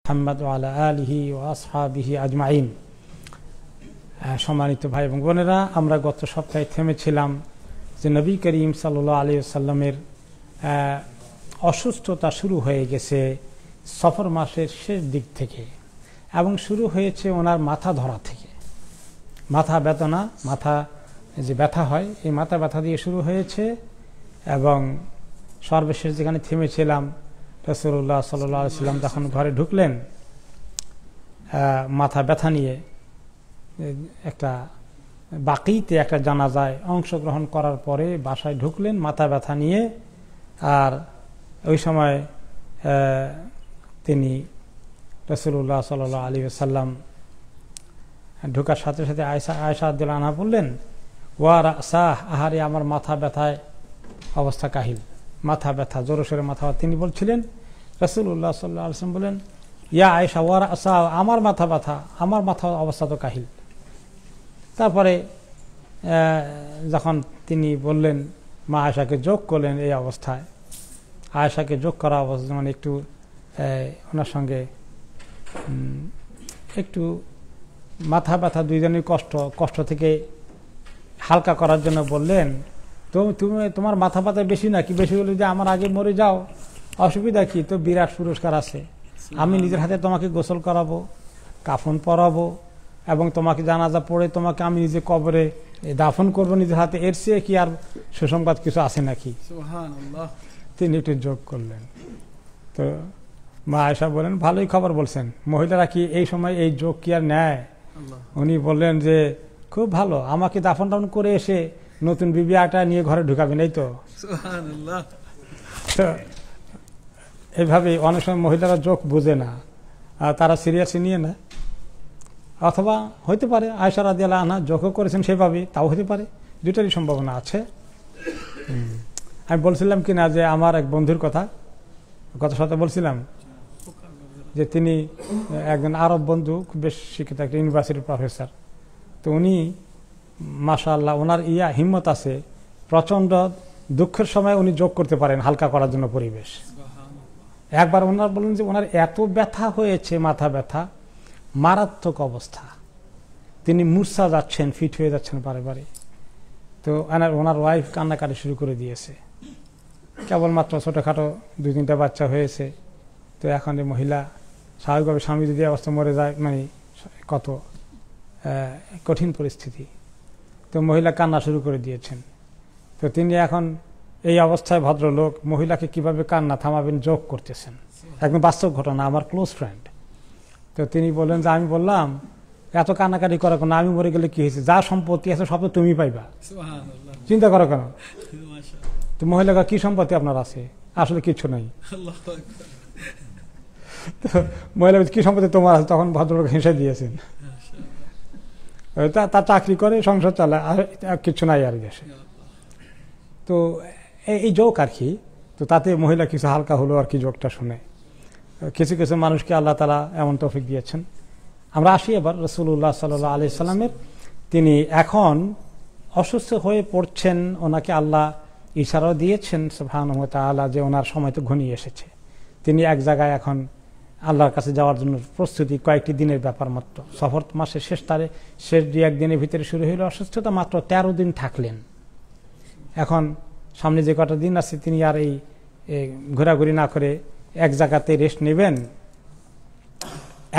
মুহাম্মদ ওয়া আলা আলিহি ওয়া আসহাবিহি আজমাইন। সম্মানিত ভাই এবং বোনেরা, আমরা গত সপ্তাহে থেমেছিলাম যে নবী করিম সাল্লাল্লাহু আলাইহি ওয়াসাল্লামের অসুস্থতা শুরু হয়ে গেছে সফর মাসের শেষ দিক থেকে, এবং শুরু হয়েছে ওনার মাথা ধরা থেকে। মাথা বেদনা, মাথা যে ব্যথা হয়, এই মাথা ব্যথা দিয়ে শুরু হয়েছে। এবং সর্বশেষ যেখানে থেমেছিলাম, রাসূলুল্লাহ সাল্লাল্লাহু আলাইহি ওয়াসাল্লাম যখন ঘরে ঢুকলেন মাথা ব্যথা নিয়ে, একটা বাকিতে একটা জানাজায় অংশগ্রহণ করার পরে বাসায় ঢুকলেন মাথা ব্যথা নিয়ে। আর ওই সময় তিনি রাসূলুল্লাহ সাল্লাল্লাহু আলাইহি ওয়াসাল্লাম ঢোকার সাথে সাথে আয়েশা রাদিয়াল্লাহু আনহা বললেন, ওয়া রাসাহ, আহারে আমার মাথা ব্যথায় অবস্থা কাহিল, মাথা ব্যথা, জোরে সোরে মাথা। তিনি বলছিলেন, রাসূলুল্লাহ সাল্লাল্লাহু আলাইহি ওয়াসাল্লাম বলেন, ইয়া আয়েশা ওয়া রাসাহ, আমার মাথা ব্যথা, আমার মাথা অবস্থা তো কাহিল। তারপরে যখন তিনি বললেন, মা আয়েশাকে যোগ করলেন এই অবস্থায়। আয়েশাকে যোগ করা অবস্থা মানে একটু ওনার সঙ্গে একটু মাথা ব্যথা দুইজনের কষ্ট থেকে হালকা করার জন্য বললেন, তো তোমার মাথা ব্যথা বেশি নাকি? বেশি হলে যে আমার আগে মরে যাও, অসুবিধা কি? তো বিরাট পুরস্কার আছে, আমি নিজের হাতে তোমাকে গোসল করাবো, কাফন পরাবো, এবং তোমাকে জানাজা পড়ে তোমাকে আমি নিজে কবরে দাফন করবো নিজের হাতে। এর চেয়ে কি আর সুসংবাদ কিছু আছে নাকি? সুবহানাল্লাহ। তিনি একটু যোগ করলেন। তো মা আয়েশা বলেন, ভালোই খবর বলছেন, মহিলারা কি এই সময় এই যোগ কি আর নেয়? উনি বললেন যে খুব ভালো, আমাকে দাফন টাফন করে এসে নতুন বিবি আটা নিয়ে ঘরে ঢুকাবেন, এই তো। সুবহানাল্লাহ। তো এইভাবে অনেক সময় মহিলারা যোগ বুঝে না, তারা সিরিয়াসলি নিয়ে না। অথবা হইতে পারে আয়েশা রাদিয়াল্লাহু আনহা যোগও করেছেন সেভাবে, তাও হতে পারে, দুটারই সম্ভাবনা আছে। আমি বলছিলাম কিনা যে আমার এক বন্ধুর কথা, গত সপ্তাহে বলছিলাম যে তিনি একজন আরব বন্ধু, খুব বেশ শিক্ষিত, একটা ইউনিভার্সিটির প্রফেসর। তো উনি মাশাআল্লাহ, ওনার হিম্মত আছে, প্রচণ্ড দুঃখের সময় উনি যোগ করতে পারেন হালকা করার জন্য পরিবেশ। একবার ওনার বললেন যে ওনার এত ব্যথা হয়েছে, মাথা ব্যথা, মারাত্মক অবস্থা, তিনি মূর্ছা যাচ্ছেন, ফিট হয়ে যাচ্ছেন বারে বারে। তো ওনার ওয়াইফ কান্নাকাটি শুরু করে দিয়েছে, কেবলমাত্র ছোটোখাটো 2-3টা বাচ্চা হয়েছে। তো এখন এই মহিলা স্বাভাবিকভাবে, স্বামী যদি অবস্থা মরে যায়, মানে কত কঠিন পরিস্থিতি। তো মহিলা কান্না শুরু করে দিয়েছেন। তো তিনি এখন এই অবস্থায় ভদ্রলোক মহিলাকে কিভাবে কান্না থামাবেন যোগ করতেছেন, একদম বাস্তব ঘটনা, আমার ক্লোজ ফ্রেন্ড। তো তিনি বললেন যে আমি বললাম, এত কান্নাকাটি করো কেন, আমি মরে গেলে কি হয়েছে, যা সম্পত্তি আছে সব তো তুমি পাইবা, চিন্তা করো কেন? তো মহিলাকে, কি সম্পত্তি আপনার আছে? আসলে কিছু নাই। মহিলা, কি সম্পত্তি তোমার আছে? তখন ভদ্রলোক হেসে দিয়েছেন, তার চাকরি করে, সংসার চালায়, আর কিছু নাই আর দেশে। তো এই যোগ আর কি। তো তাতে মহিলা কিছু হালকা হলো আর কি, যোগটা শুনে। কিছু কিছু মানুষকে আল্লাহ তাআলা এমন তৌফিক দিয়েছেন। আমরা আসি এবার রাসূলুল্লাহ সাল্লাল্লাহু আলাইহি ওয়াসাল্লামের। তিনি এখন অসুস্থ হয়ে পড়ছেন, ওনাকে আল্লাহ ইশারাও দিয়েছেন সুবহানাহু ওয়া তাআলা যে ওনার সময় তো ঘনিয়ে এসেছে। তিনি এক জায়গায় এখন আল্লাহর কাছে যাওয়ার জন্য প্রস্তুতি, কয়েকটি দিনের ব্যাপার মাত্র। সফর মাসের শেষ 2-1 দিনের ভিতরে শুরু হইল অসুস্থতা, মাত্র 13 দিন থাকলেন। এখন সামনে যে কটা দিন আছে তিনি আর এই ঘোরাঘুরি না করে এক জায়গাতে রেস্ট নেবেন।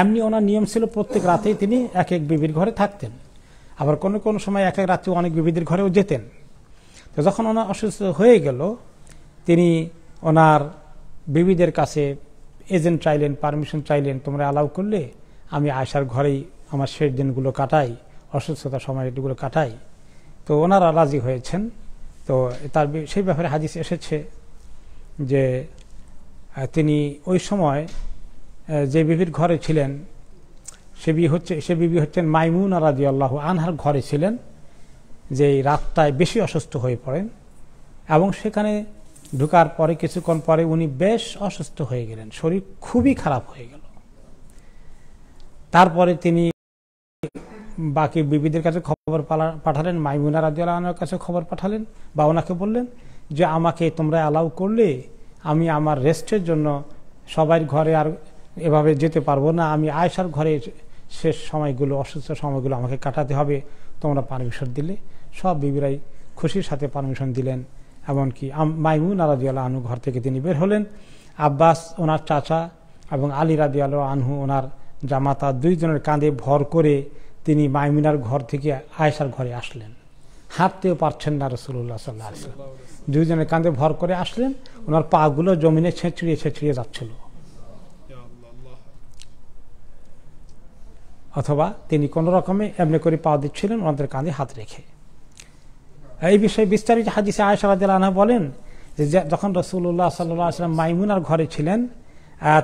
এমনি ওনার নিয়ম ছিল, প্রত্যেক রাতেই তিনি এক এক বিবির ঘরে থাকতেন, আবার কোনো কোনো সময় এক এক রাতে অনেক বিবিদের ঘরেও যেতেন। তো যখন ওনার অসুস্থ হয়ে গেল, তিনি ওনার বিবিদের কাছে এজেন্ট চাইলেন, পারমিশন চাইলেন, তোমরা অ্যালাউ করলে আমি আয়েশার ঘরেই আমার শেষ দিনগুলো কাটাই, অসুস্থতার সময়গুলো কাটাই। তো ওনারা রাজি হয়েছেন। তো তার সেই ব্যাপারে হাদিস এসেছে যে তিনি ওই সময় যে বিবির ঘরে ছিলেন, সে বিবি হচ্ছেন মাইমুনা রাদিয়াল্লাহু আনহার ঘরে ছিলেন, যে রাতটায় বেশি অসুস্থ হয়ে পড়েন, এবং সেখানে ঢোকার পরে কিছুক্ষণ পরে উনি বেশ অসুস্থ হয়ে গেলেন, শরীর খুবই খারাপ হয়ে গেল। তারপরে তিনি বাকি বিবিদের কাছে খবর পাঠালেন, মাইমুনা রাদিয়াল্লাহু আনহার কাছে খবর পাঠালেন, বা ওনাকে বললেন যে আমাকে তোমরা অ্যালাউ করলে আমি আমার রেস্টের জন্য সবার ঘরে আর এভাবে যেতে পারবো না, আমি আয়েশার ঘরে শেষ সময়গুলো, অসুস্থ সময়গুলো আমাকে কাটাতে হবে, তোমরা পারমিশন দিলে। সব বিবিরাই খুশির সাথে পারমিশন দিলেন। এমনকি মাইমুনা রাদিয়াল্লাহু আনহু ঘর থেকে তিনি বের হলেন। আব্বাস ওনার চাচা এবং আলী রাদিয়াল্লাহু আনহু ওনার জামাতা, দুইজনের কাঁধে ভর করে তিনি মাইমুনার ঘর থেকে আয়েশার ঘরে আসলেন। হাঁটতেও পারছেন না রাসূলুল্লাহ সাল্লাল্লাহু আলাইহি ওয়াসাল্লাম, দুইজনের কাঁধে ভর করে আসলেন। ওনার পা গুলো জমিনে ছেঁচড়িয়ে ছেঁচড়িয়ে যাচ্ছিল, অথবা তিনি কোন রকমে এমনি করে পা দিচ্ছিলেন ওনাদের কাঁধে হাত রেখে। এই বিষয়ে বিস্তারিত হাদিসে আয়েশা রাদিয়াল্লাহু আনহা বলেন যে যখন রাসূলুল্লাহ সাল্লাল্লাহু আলাইহি ওয়াসাল্লাম মাইমুনার ঘরে ছিলেন,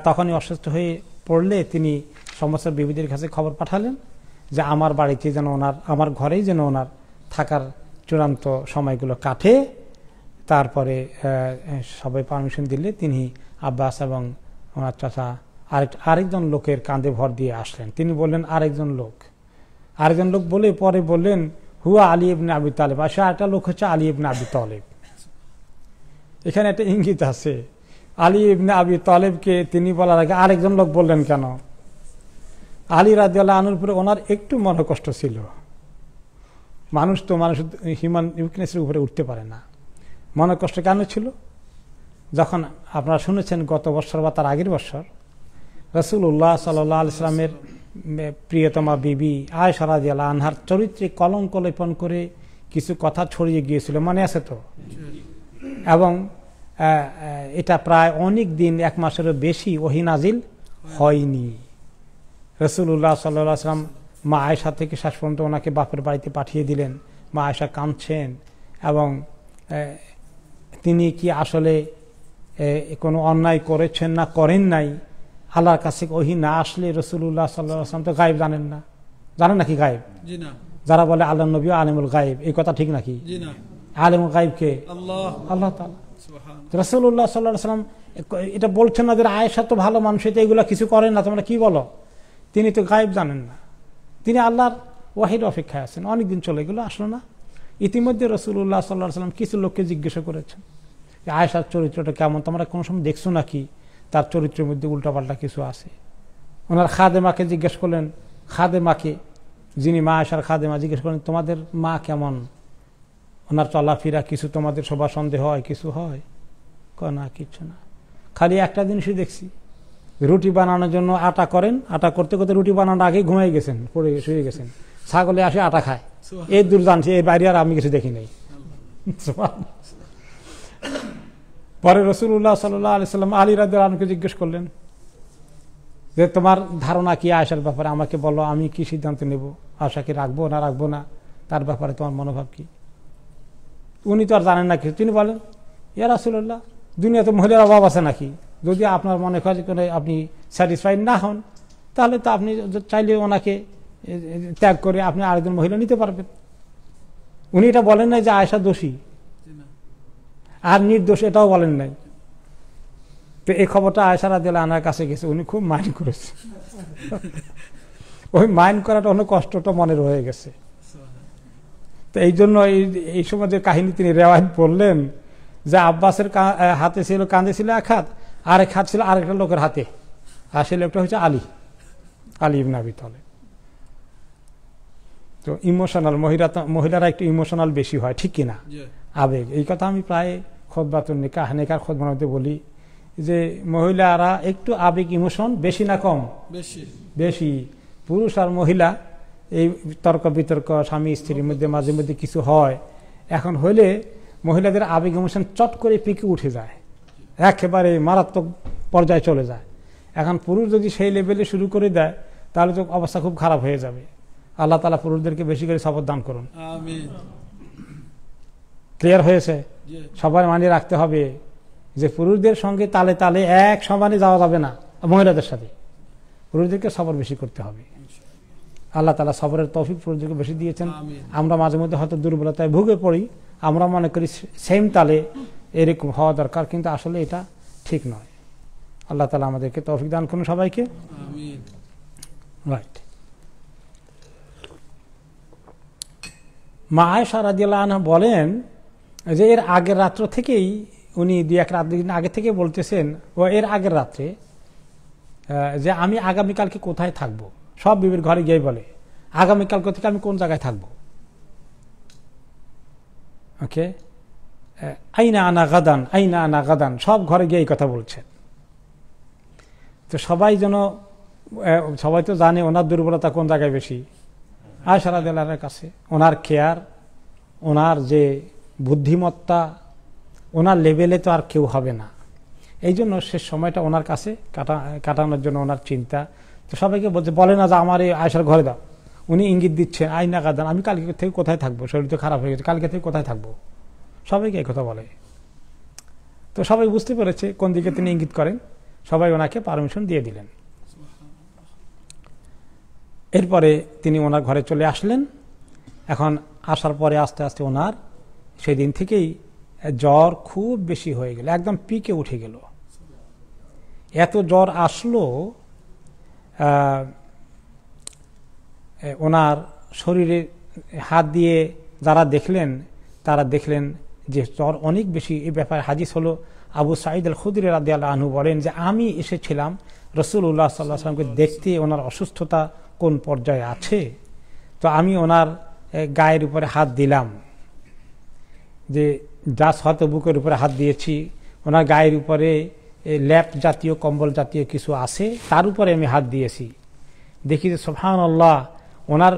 তখনই অসুস্থ হয়ে পড়লে তিনি সমস্ত বিবিদের কাছে খবর পাঠালেন যে আমার বাড়িতে যেন ওনার, আমার ঘরেই যেন ওনার থাকার চূড়ান্ত সময়গুলো কাটে। তারপরে সবাই পারমিশন দিলে তিনি আব্বাস এবং ওনার চাচা আরেকজন লোকের কাঁধে ভর দিয়ে আসলেন। তিনি বললেন আরেকজন লোক বলে পরে বললেন হুয়া আলী ইবনে আবি তালেব। আসলে একটা লোক হচ্ছে আলী ইবনে আবি তালেব। এখানে একটা ইঙ্গিত আছে, আলী ইবনে আবি তালেবকে তিনি বলার আগে আরেকজন লোক বললেন কেন? আলী রাদিয়াল্লাহু আনহুর উপরে ওনার একটু মনোকষ্ট ছিল। মানুষ হিউম্যান উইকনেসের উপরে উঠতে পারে না। মনোকষ্ট কেন ছিল? যখন আপনারা শুনেছেন গত বছর বা তার আগের বছর রাসূলুল্লাহ সাল্লাল্লাহু আলাইহি ওয়াসাল্লামের প্রিয়তমা বিবি আয়েশা রাদিয়াল্লাহু আনহার চরিত্রে কলঙ্ক লেপন করে কিছু কথা ছড়িয়ে গিয়েছিল, মনে আছে তো? এবং এটা প্রায় অনেক দিন, 1 মাসেরও বেশি ওহী নাজিল হয়নি। রাসূলুল্লাহ সাল্লাল্লাহু আলাইহি ওয়াসাল্লাম মা আয়েশা থেকে শেষ পর্যন্ত ওনাকে বাপের বাড়িতে পাঠিয়ে দিলেন। মা আয়েশা কাঁদছেন এবং তিনি কি আসলে কোনো অন্যায় করেছেন না করেন নাই, আল্লাহর কাছে ওহী না আসলে রাসূলুল্লাহ সাল্লাল্লাহু আলাইহি ওয়াসাল্লাম তো গায়েব জানেন না। জানেন নাকি গায়েব? জি না। যারা বলে আল্লাহ নবী আলিমুল গায়েব, এই কথা ঠিক নাকি? জি না। আলিমুল গায়েব কে? আল্লাহ তাআলা। সুবহানাল্লাহ। রাসূলুল্লাহ সাল্লাল্লাহু আলাইহি ওয়াসাল্লাম এটা বলছেন না যে আয়েশা তো ভালো মানুষ, এটা এগুলা কিছু করেন না, তোমরা কি বলো? তিনি তো গায়েব জানেন না, তিনি আল্লাহর ওয়াহির অপেক্ষায় আছেন। অনেকদিন চলে গেল, আসলো না। ইতিমধ্যে রাসূলুল্লাহ সাল্লাল্লাহু আলাইহি ওয়াসাল্লাম কিছু লোককে জিজ্ঞাসা করেছেন যে আয়েশার চরিত্রটা কেমন, তোমরা কোনো সময় দেখছো নাকি তার চরিত্রের মধ্যে উল্টাপাল্টা কিছু আছে? ওনার খাদেমাকে জিজ্ঞেস করলেন, খাদেমাকে, যিনি মা আয়েশার খাদেমা, জিজ্ঞেস করলেন তোমাদের মা কেমন, ওনার চলাফেরা কিছু তোমাদের সবার সন্দেহ হয়, কিছু হয়? না, কিছু না, খালি একটা জিনিসই দেখছি, রুটি বানানোর জন্য আটা করেন, আটা করতে করতে রুটি বানানোর আগেই ঘুমিয়ে গেছেন, পড়ে শুয়ে গেছেন, ছাগলে আসে আটা খায়, এই দূর জানছি, এর বাইরে আর আমি কিছু দেখি নাই। পরে রাসূলুল্লাহ সাল্লাল্লাহু আলাইহি ওয়াসাল্লাম আলী রাদিয়াল্লাহু আনহুকে জিজ্ঞেস করলেন যে তোমার ধারণা কি আয়েশার ব্যাপারে, আমাকে বলো, আমি কি সিদ্ধান্ত নেব, আয়েশাকে রাখবো না রাখবো না, তার ব্যাপারে তোমার মনোভাব কি? উনি তো আর জানেন না কিছু। তিনি বলেন ইয়া রাসূলুল্লাহ, দুনিয়াতে মহিলার অভাব আছে নাকি? যদি আপনার মনে করে আপনি স্যাটিসফাইড না হন, তাহলে তো আপনি চাইলে ওনাকে ত্যাগ করে আপনি আরেকজন মহিলা নিতে পারবেন। উনি এটা বলেন নাই যে আয়েশা দোষী আর নির্দোষ, এটাও বলেন নাই। তো এই খবরটা আয়েশা রাদিয়াল্লাহু আনহার কাছে গেছে, উনি খুব মাইন্ড করেছে। ওই মাইন্ড করাটা অনেক কষ্টটা মনে রয়ে গেছে। তো এই জন্য এই সময় যে কাহিনী তিনি রেওয়ায়ত বললেন যে আব্বাসের হাতে ছিল, কাঁধে ছিল এক হাত, আরেক হাত ছিল আরেকটা লোকের হাতে, আর সেই লোকটা হচ্ছে আলী ইবনে আবি তালেব। তো ইমোশনাল, মহিলারা একটু ইমোশনাল বেশি হয়, ঠিক কিনা? আবেগ, এই কথা আমি প্রায় খুতবাতুন নিকাহ নেকার খুতবার মধ্যে বলি যে মহিলারা একটু আবেগ ইমোশন বেশি না কম? বেশি। পুরুষ আর মহিলা এই তর্ক বিতর্ক স্বামী স্ত্রীর মধ্যে মাঝে মধ্যে কিছু হয়, এখন হইলে মহিলাদের আবেগ ইমোশন চট করে পিকে উঠে যায়, একেবারে মারাত্মক পর্যায়ে চলে যায়। এখন পুরুষ যদি সেই লেভেলে শুরু করে দেয় তাহলে তো অবস্থা খুব খারাপ হয়ে যাবে। আল্লাহ তাআলা পুরুষদেরকে বেশি করে সবর দান করুন। আমিন। ক্লিয়ার হয়েছে? সবাই মানিয়ে রাখতে হবে যে পুরুষদের সঙ্গে তালে তালে এক সমানে যাওয়া যাবে না, মহিলাদের সাথে পুরুষদেরকে সবর বেশি করতে হবে। আল্লাহ তাআলা সবরের তৌফিক পুরুষদেরকে বেশি দিয়েছেন। আমরা মাঝে মধ্যে হয়তো দুর্বলতায় ভুগে পড়ি, আমরা মনে করি সেম তালে এরকম হওয়া দরকার, কিন্তু আসলে এটা ঠিক নয়। আল্লাহ তাআলা আমাদেরকে তৌফিক দান করুন সবাইকে। আমিন। রাইট। মা আয়েশা রাদিয়াল্লাহু আনহা বলেন যে এর আগের রাত্র থেকেই, উনি 2-1 রাত আগে থেকে বলতেছেন, ও এর আগের রাত্রে যে আমি আগামীকালকে কোথায় থাকবো, সব বিবির ঘরে গিয়ে বলে আগামীকাল থেকে আমি কোন জায়গায় থাকবো। ওকে, আইনা আনা গাদান, আইনা আনা গাদান, সব ঘরে গিয়ে এই কথা বলছেন। তো সবাই তো জানে ওনার দুর্বলতা কোন জায়গায় বেশি, আয়েশা রাদিয়াল্লাহু আনহার কাছে। ওনার কেয়ার, ওনার যে বুদ্ধিমত্তা, ওনার লেভেলে তো আর কেউ হবে না। এই জন্য শেষ সময়টা ওনার কাছে কাটানোর জন্য ওনার চিন্তা। তো সবাইকে বলে না যে আমার এই আয়েশার ঘরে দাও, উনি ইঙ্গিত দিচ্ছেন আইনা গাদান, আমি কালকে থেকে কোথায় থাকবো, শরীর তো খারাপ হয়ে গেছে, কালকে থেকে কোথায় থাকবো, সবাইকে এই কথা বলে। তো সবাই বুঝতে পেরেছে কোন দিকে তিনি ইঙ্গিত করেন, সবাই ওনাকে পারমিশন দিয়ে দিলেন। এরপরে তিনি ওনার ঘরে চলে আসলেন। এখন আসার পরে আস্তে আস্তে ওনার সেদিন থেকেই জ্বর খুব বেশি হয়ে গেল, একদম পিকে উঠে গেল। এত জ্বর আসলো, ওনার শরীরে হাত দিয়ে যারা দেখলেন তারা দেখলেন যে জ্বর অনেক বেশি। এই ব্যাপারে হাদিস হলো, আবু সাঈদ আল খুদরি রাদিয়াল্লাহু আনহু বলেন যে আমি এসেছিলাম রাসূলুল্লাহ সাল্লাল্লাহু আলাইহি ওয়াসাল্লামকে দেখতে ওনার অসুস্থতা কোন পর্যায়ে আছে। তো আমি ওনার গায়ের উপরে হাত দিলাম, যে যা হয়তো বুকের উপরে হাত দিয়েছি, ওনার গায়ের উপরে ল্যাপ জাতীয় কম্বল জাতীয় কিছু আছে, তার উপরে আমি হাত দিয়েছি। দেখি যে সুবহানাল্লাহ, ওনার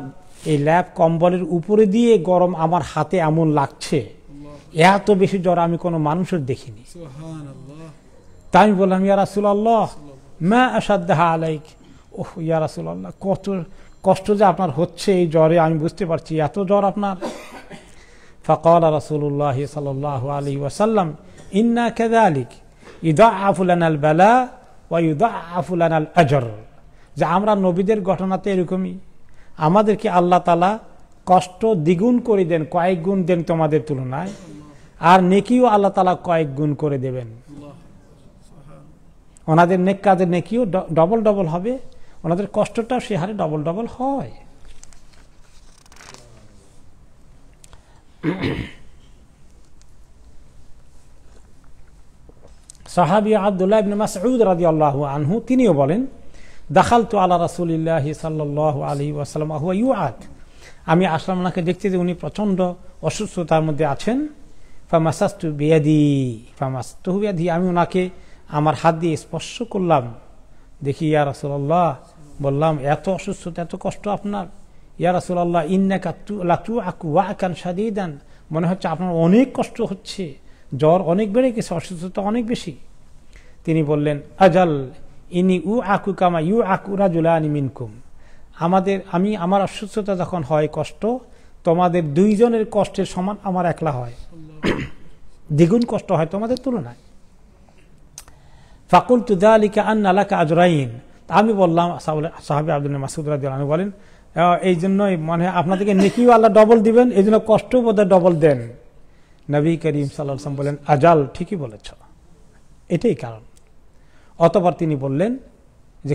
এই ল্যাপ কম্বলের উপরে দিয়ে গরম আমার হাতে এমন লাগছে, এত বেশি জ্বর আমি কোনো মানুষের দেখিনি। তাই আমি বললাম, ইয়া রাসূলুল্লাহ মা আশাদ্দাহা আলাইক, ওহ ইয়া রাসূলুল্লাহ, কত কষ্ট যে আপনার হচ্ছে এই জ্বরে, আমি বুঝতে পারছি এত জ্বর আপনার। ফাকালা রাসূলুল্লাহ সাল্লাল্লাহু আলাইহি ওয়াসাল্লাম ইন্না কাযালিক ইদাআফু লানাল বালা ওয়া ইউদাআফু লানাল আজর, যে আমরা নবীদের ঘটনাতে এরকমই, আমাদেরকে আল্লাহ তাআলা কষ্ট দ্বিগুণ করে দেন, কয়েক গুণ দেন তোমাদের তুলনায়, আর নেকিও আল্লাহ তাআলা কয়েক গুণ করে দেবেন। ওনাদের নেক কাজের নেকিও ডবল ডবল হবে, ওনাদের কষ্টটাও সে হারে ডবল ডবল হয়। সাহাবী আব্দুল্লাহ ইবনে মাসউদ রাদিয়াল্লাহু আনহু তিনিও বলেন, দাখালতু আলা রাসূলিল্লাহি সাল্লাল্লাহু আলাইহি ওয়াসাল্লাম হুয়া ইউআদ, আমি আসলাম ওনাকে দেখতে যে উনি প্রচন্ড অসুস্থতার মধ্যে আছেন। ফামাসাস্তু বিয়াদি, আমি ওনাকে আমার হাত দিয়ে স্পর্শ করলাম, দেখি ইয়া রাসূলুল্লাহ, বললাম এত অসুস্থতা, এত কষ্ট আপনার। ইয়া রাসূলুল্লাহ ইন্নাকা লাতুআকু ওয়াকান শাদীদান, মনে হচ্ছে আপনার অনেক কষ্ট হচ্ছে, জ্বর অনেক বেড়ে গেছে, অসুস্থতা অনেক বেশি। তিনি বললেন, আজাল ইনি উআকু কামা ইউআকু রাজুলানি মিনকুম, আমার অসুস্থতা যখন হয় কষ্ট, তোমাদের দুইজনের কষ্টের সমান আমার একলা হয়, দ্বিগুণ কষ্ট হয় তোমাদের তুলনায়। ফাকুলতু যালিকা আন্না লাকা আজরাইন, আমি বললাম, সাহাবী আব্দুল্লাহ মাসউদ রাদিয়াল্লাহু আনহু বলেন, এই জন্যই মানে আপনাদেরকে নেকিও আল্লাহ ডবল দিবেন, এই জন্য কষ্ট বোধহয় ডবল দেন। নবী করিম সাল্লাল্লাহু আলাইহি ওয়াসাল্লাম বলেন, আজাল, ঠিকই বলেছ, এটাই কারণ। অতঃপর তিনি বললেন যে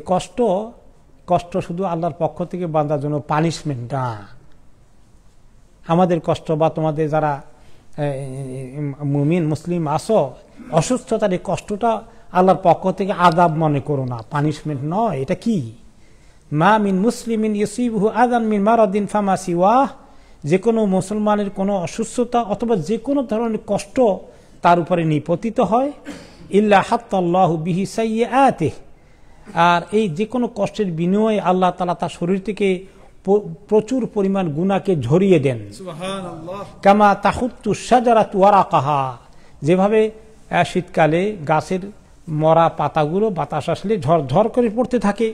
কষ্ট শুধু আল্লাহর পক্ষ থেকে বান্দার জন্য পানিশমেন্ট না, আমাদের কষ্ট বা তোমাদের যারা মুমিন মুসলিম আসো, অসুস্থতার এই কষ্টটা আল্লাহর পক্ষ থেকে আযাব মনে করো না, পানিশমেন্ট নয়। এটা কি? মা মিন মুসলিমিন ইউসিবহু আযান মিন মারাদিন ফামা সিওয়াহ, যে কোনো মুসলমানের কোনো অসুস্থতা অথবা যে কোনো ধরনের কষ্ট তার উপরে নিপতিত হয়, ইল্লা হাত্তাল্লাহু বিহি সাইয়্যাতিহি, আর এই যে কোনো কষ্টের বিনিময়ে আল্লাহ তাআলা তার শরীর থেকে প্রচুর পরিমাণ গুনাহকে ঝরিয়ে দেন। সুবহানাল্লাহ। কামা তাহুত্তু শাজারাতু ওয়ারাকাহা, যেভাবে শীতকালে গাছের মরা পাতাগুলো বাতাস আসলে ঝরঝর করে পড়তে থাকে,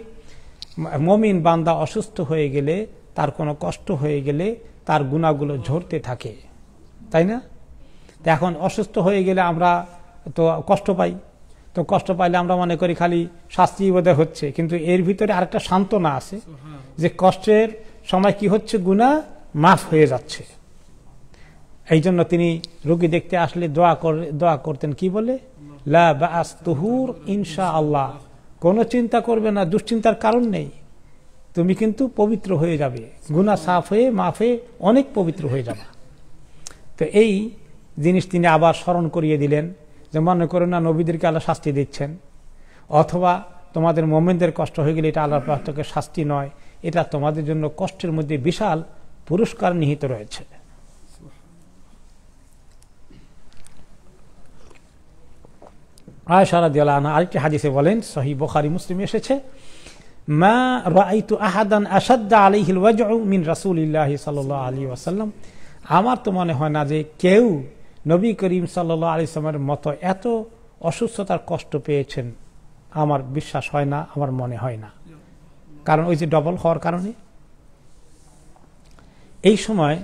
মুমিন বান্দা অসুস্থ হয়ে গেলে, তার কোনো কষ্ট হয়ে গেলে তার গুনাহগুলো ঝরতে থাকে, তাই না? এখন অসুস্থ হয়ে গেলে আমরা তো কষ্ট পাই, তো কষ্ট পাইলে আমরা মনে করি খালি শাস্তি বোধহয় হচ্ছে, কিন্তু এর ভিতরে আরেকটা সান্ত্বনা আছে যে কষ্টের সময় কি হচ্ছে, গুনাহ মাফ হয়ে যাচ্ছে। এই জন্য তিনি রোগী দেখতে আসলে দোয়া করতেন, কি বলে, লা বা'স তুহুর ইনশাআল্লাহ, কোনো চিন্তা করবে না, দুশ্চিন্তার কারণ নেই, তুমি কিন্তু পবিত্র হয়ে যাবে, গুনাহ সাফ হয়ে মাফ হয়ে অনেক পবিত্র হয়ে যাবে। তো এই জিনিস তিনি আবার স্মরণ করিয়ে দিলেন যে মনে করো না নবীদেরকে আল্লাহ শাস্তি দিচ্ছেন, অথবা তোমাদের মুমিনদের কষ্ট হয়ে গেলে এটা আল্লাহর পক্ষ থেকে শাস্তি নয়, এটা তোমাদের জন্য কষ্টের মধ্যে বিশাল পুরস্কার নিহিত রয়েছে। আয়েশা রাদিয়াল্লাহু আনহা আরেকটি হাদিসে বলেন, সহিহ বুখারী মুসলিম এসেছে, মা রাআইতু আহাদান আশাদ্দা আলাইহিল ওয়াজউ মিন রাসূলিল্লাহি সাল্লাল্লাহু আলাইহি ওয়াসাল্লাম, আমার তো মনে হয় না যে কেউ নবী করিম সাল্লাল্লাহু আলাইহি ওয়াসাল্লামের মতো এত অসুস্থতার কষ্ট পেয়েছেন। আমার বিশ্বাস হয় না, আমার মনে হয় না, কারণ ওই যে ডবল হওয়ার কারণে। এই সময়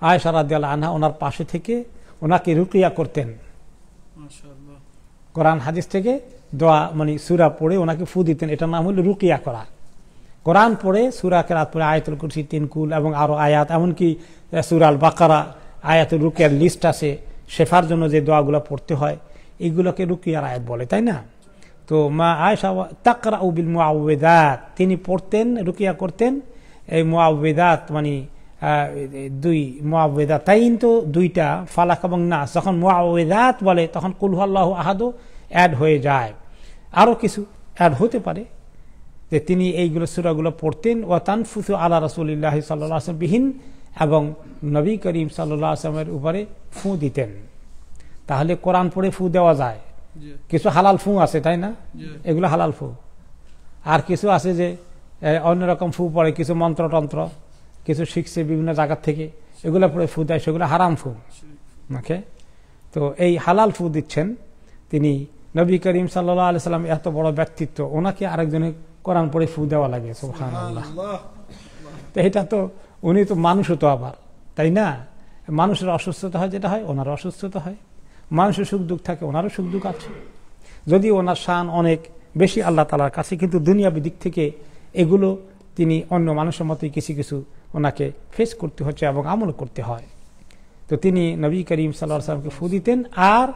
আয়েশা রাদিয়াল্লাহু আনহা ওনার পাশে থেকে ওনাকে রুকিয়া করতেন, কোরআন হাদিস থেকে দোয়া মানে সূরা পড়ে ওনাকে ফু দিতেন। এটার নাম হলো রুকিয়া করা। কোরআন পড়ে সূরা কেরাত পড়ে আয়াতুল কুরসি, 3 কুল এবং আরো আয়াত, এমনকি সূরা আল বাকারা আয়াতুল রুকিয়ার লিস্ট আছে, শেফার জন্য যে দোয়াগুলো পড়তে হয় এইগুলোকে রুকিয়ার আয়াত বলে, তাই না? তো মা আয়েশা তাকরাউ বিল মুআউযিযাত, তিনি পড়তেন, রুকিয়া করতেন এই মুআউযিযাত মানে দুই মুআউযিযাতাইন, তো দুইটা, ফালাক এবং নাস। যখন মুআউযিযাত বলে তখন কুল হুয়াল্লাহু আহাদ অ্যাড হয়ে যায়, আরো কিছু অ্যাড হতে পারে, যে তিনি এইগুলো সূরাগুলো পড়তেন। ওয়া তানফুসু আলা রাসূলিল্লাহি সাল্লাল্লাহু আলাইহি ওয়াসাল্লাম বিহিন, এবং নবী করিম সাল্লাল্লাহু আলাইহি ওয়াসাল্লামের উপরে ফু দিতেন। তাহলে কোরআন পড়ে ফু দেওয়া যায়, কিছু হালাল ফু আছে, তাই না? এগুলো হালাল ফু। আর কিছু আছে যে অন্যরকম ফু পড়ে, কিছু মন্ত্রতন্ত্র কিছু শিখছে বিভিন্ন জায়গা থেকে, এগুলো পড়ে ফু দেয়, সেগুলো হারাম ফু। ওকে, তো এই হালাল ফু দিচ্ছেন তিনি। নবী করিম সাল্লাল্লাহু আলাইহি ওয়াসাল্লাম এত বড় ব্যক্তিত্ব, ওনাকে আরেকজনের কোরআন পড়ে ফু দেওয়া লাগে, সুবহানাল্লাহ। তো এটা তো উনি তো মানুষও তো আবার, তাই না? মানুষের অসুস্থতা হয় যেটা হয়, ওনারও অসুস্থতা হয়। মানুষের সুখ দুঃখ থাকে, ওনারও সুখ দুঃখ আছে। যদি ওনার শান অনেক বেশি আল্লাহ তাআলার কাছে, কিন্তু দুনিয়াবী দিক থেকে এগুলো তিনি অন্য মানুষের মতোই কিছু কিছু ওনাকে ফেস করতে হচ্ছে এবং আমল করতে হয়। তো তিনি নবী করিম সাল্লাল্লাহু আলাইহি ওয়াসাল্লামকে ফু দিতেন, আর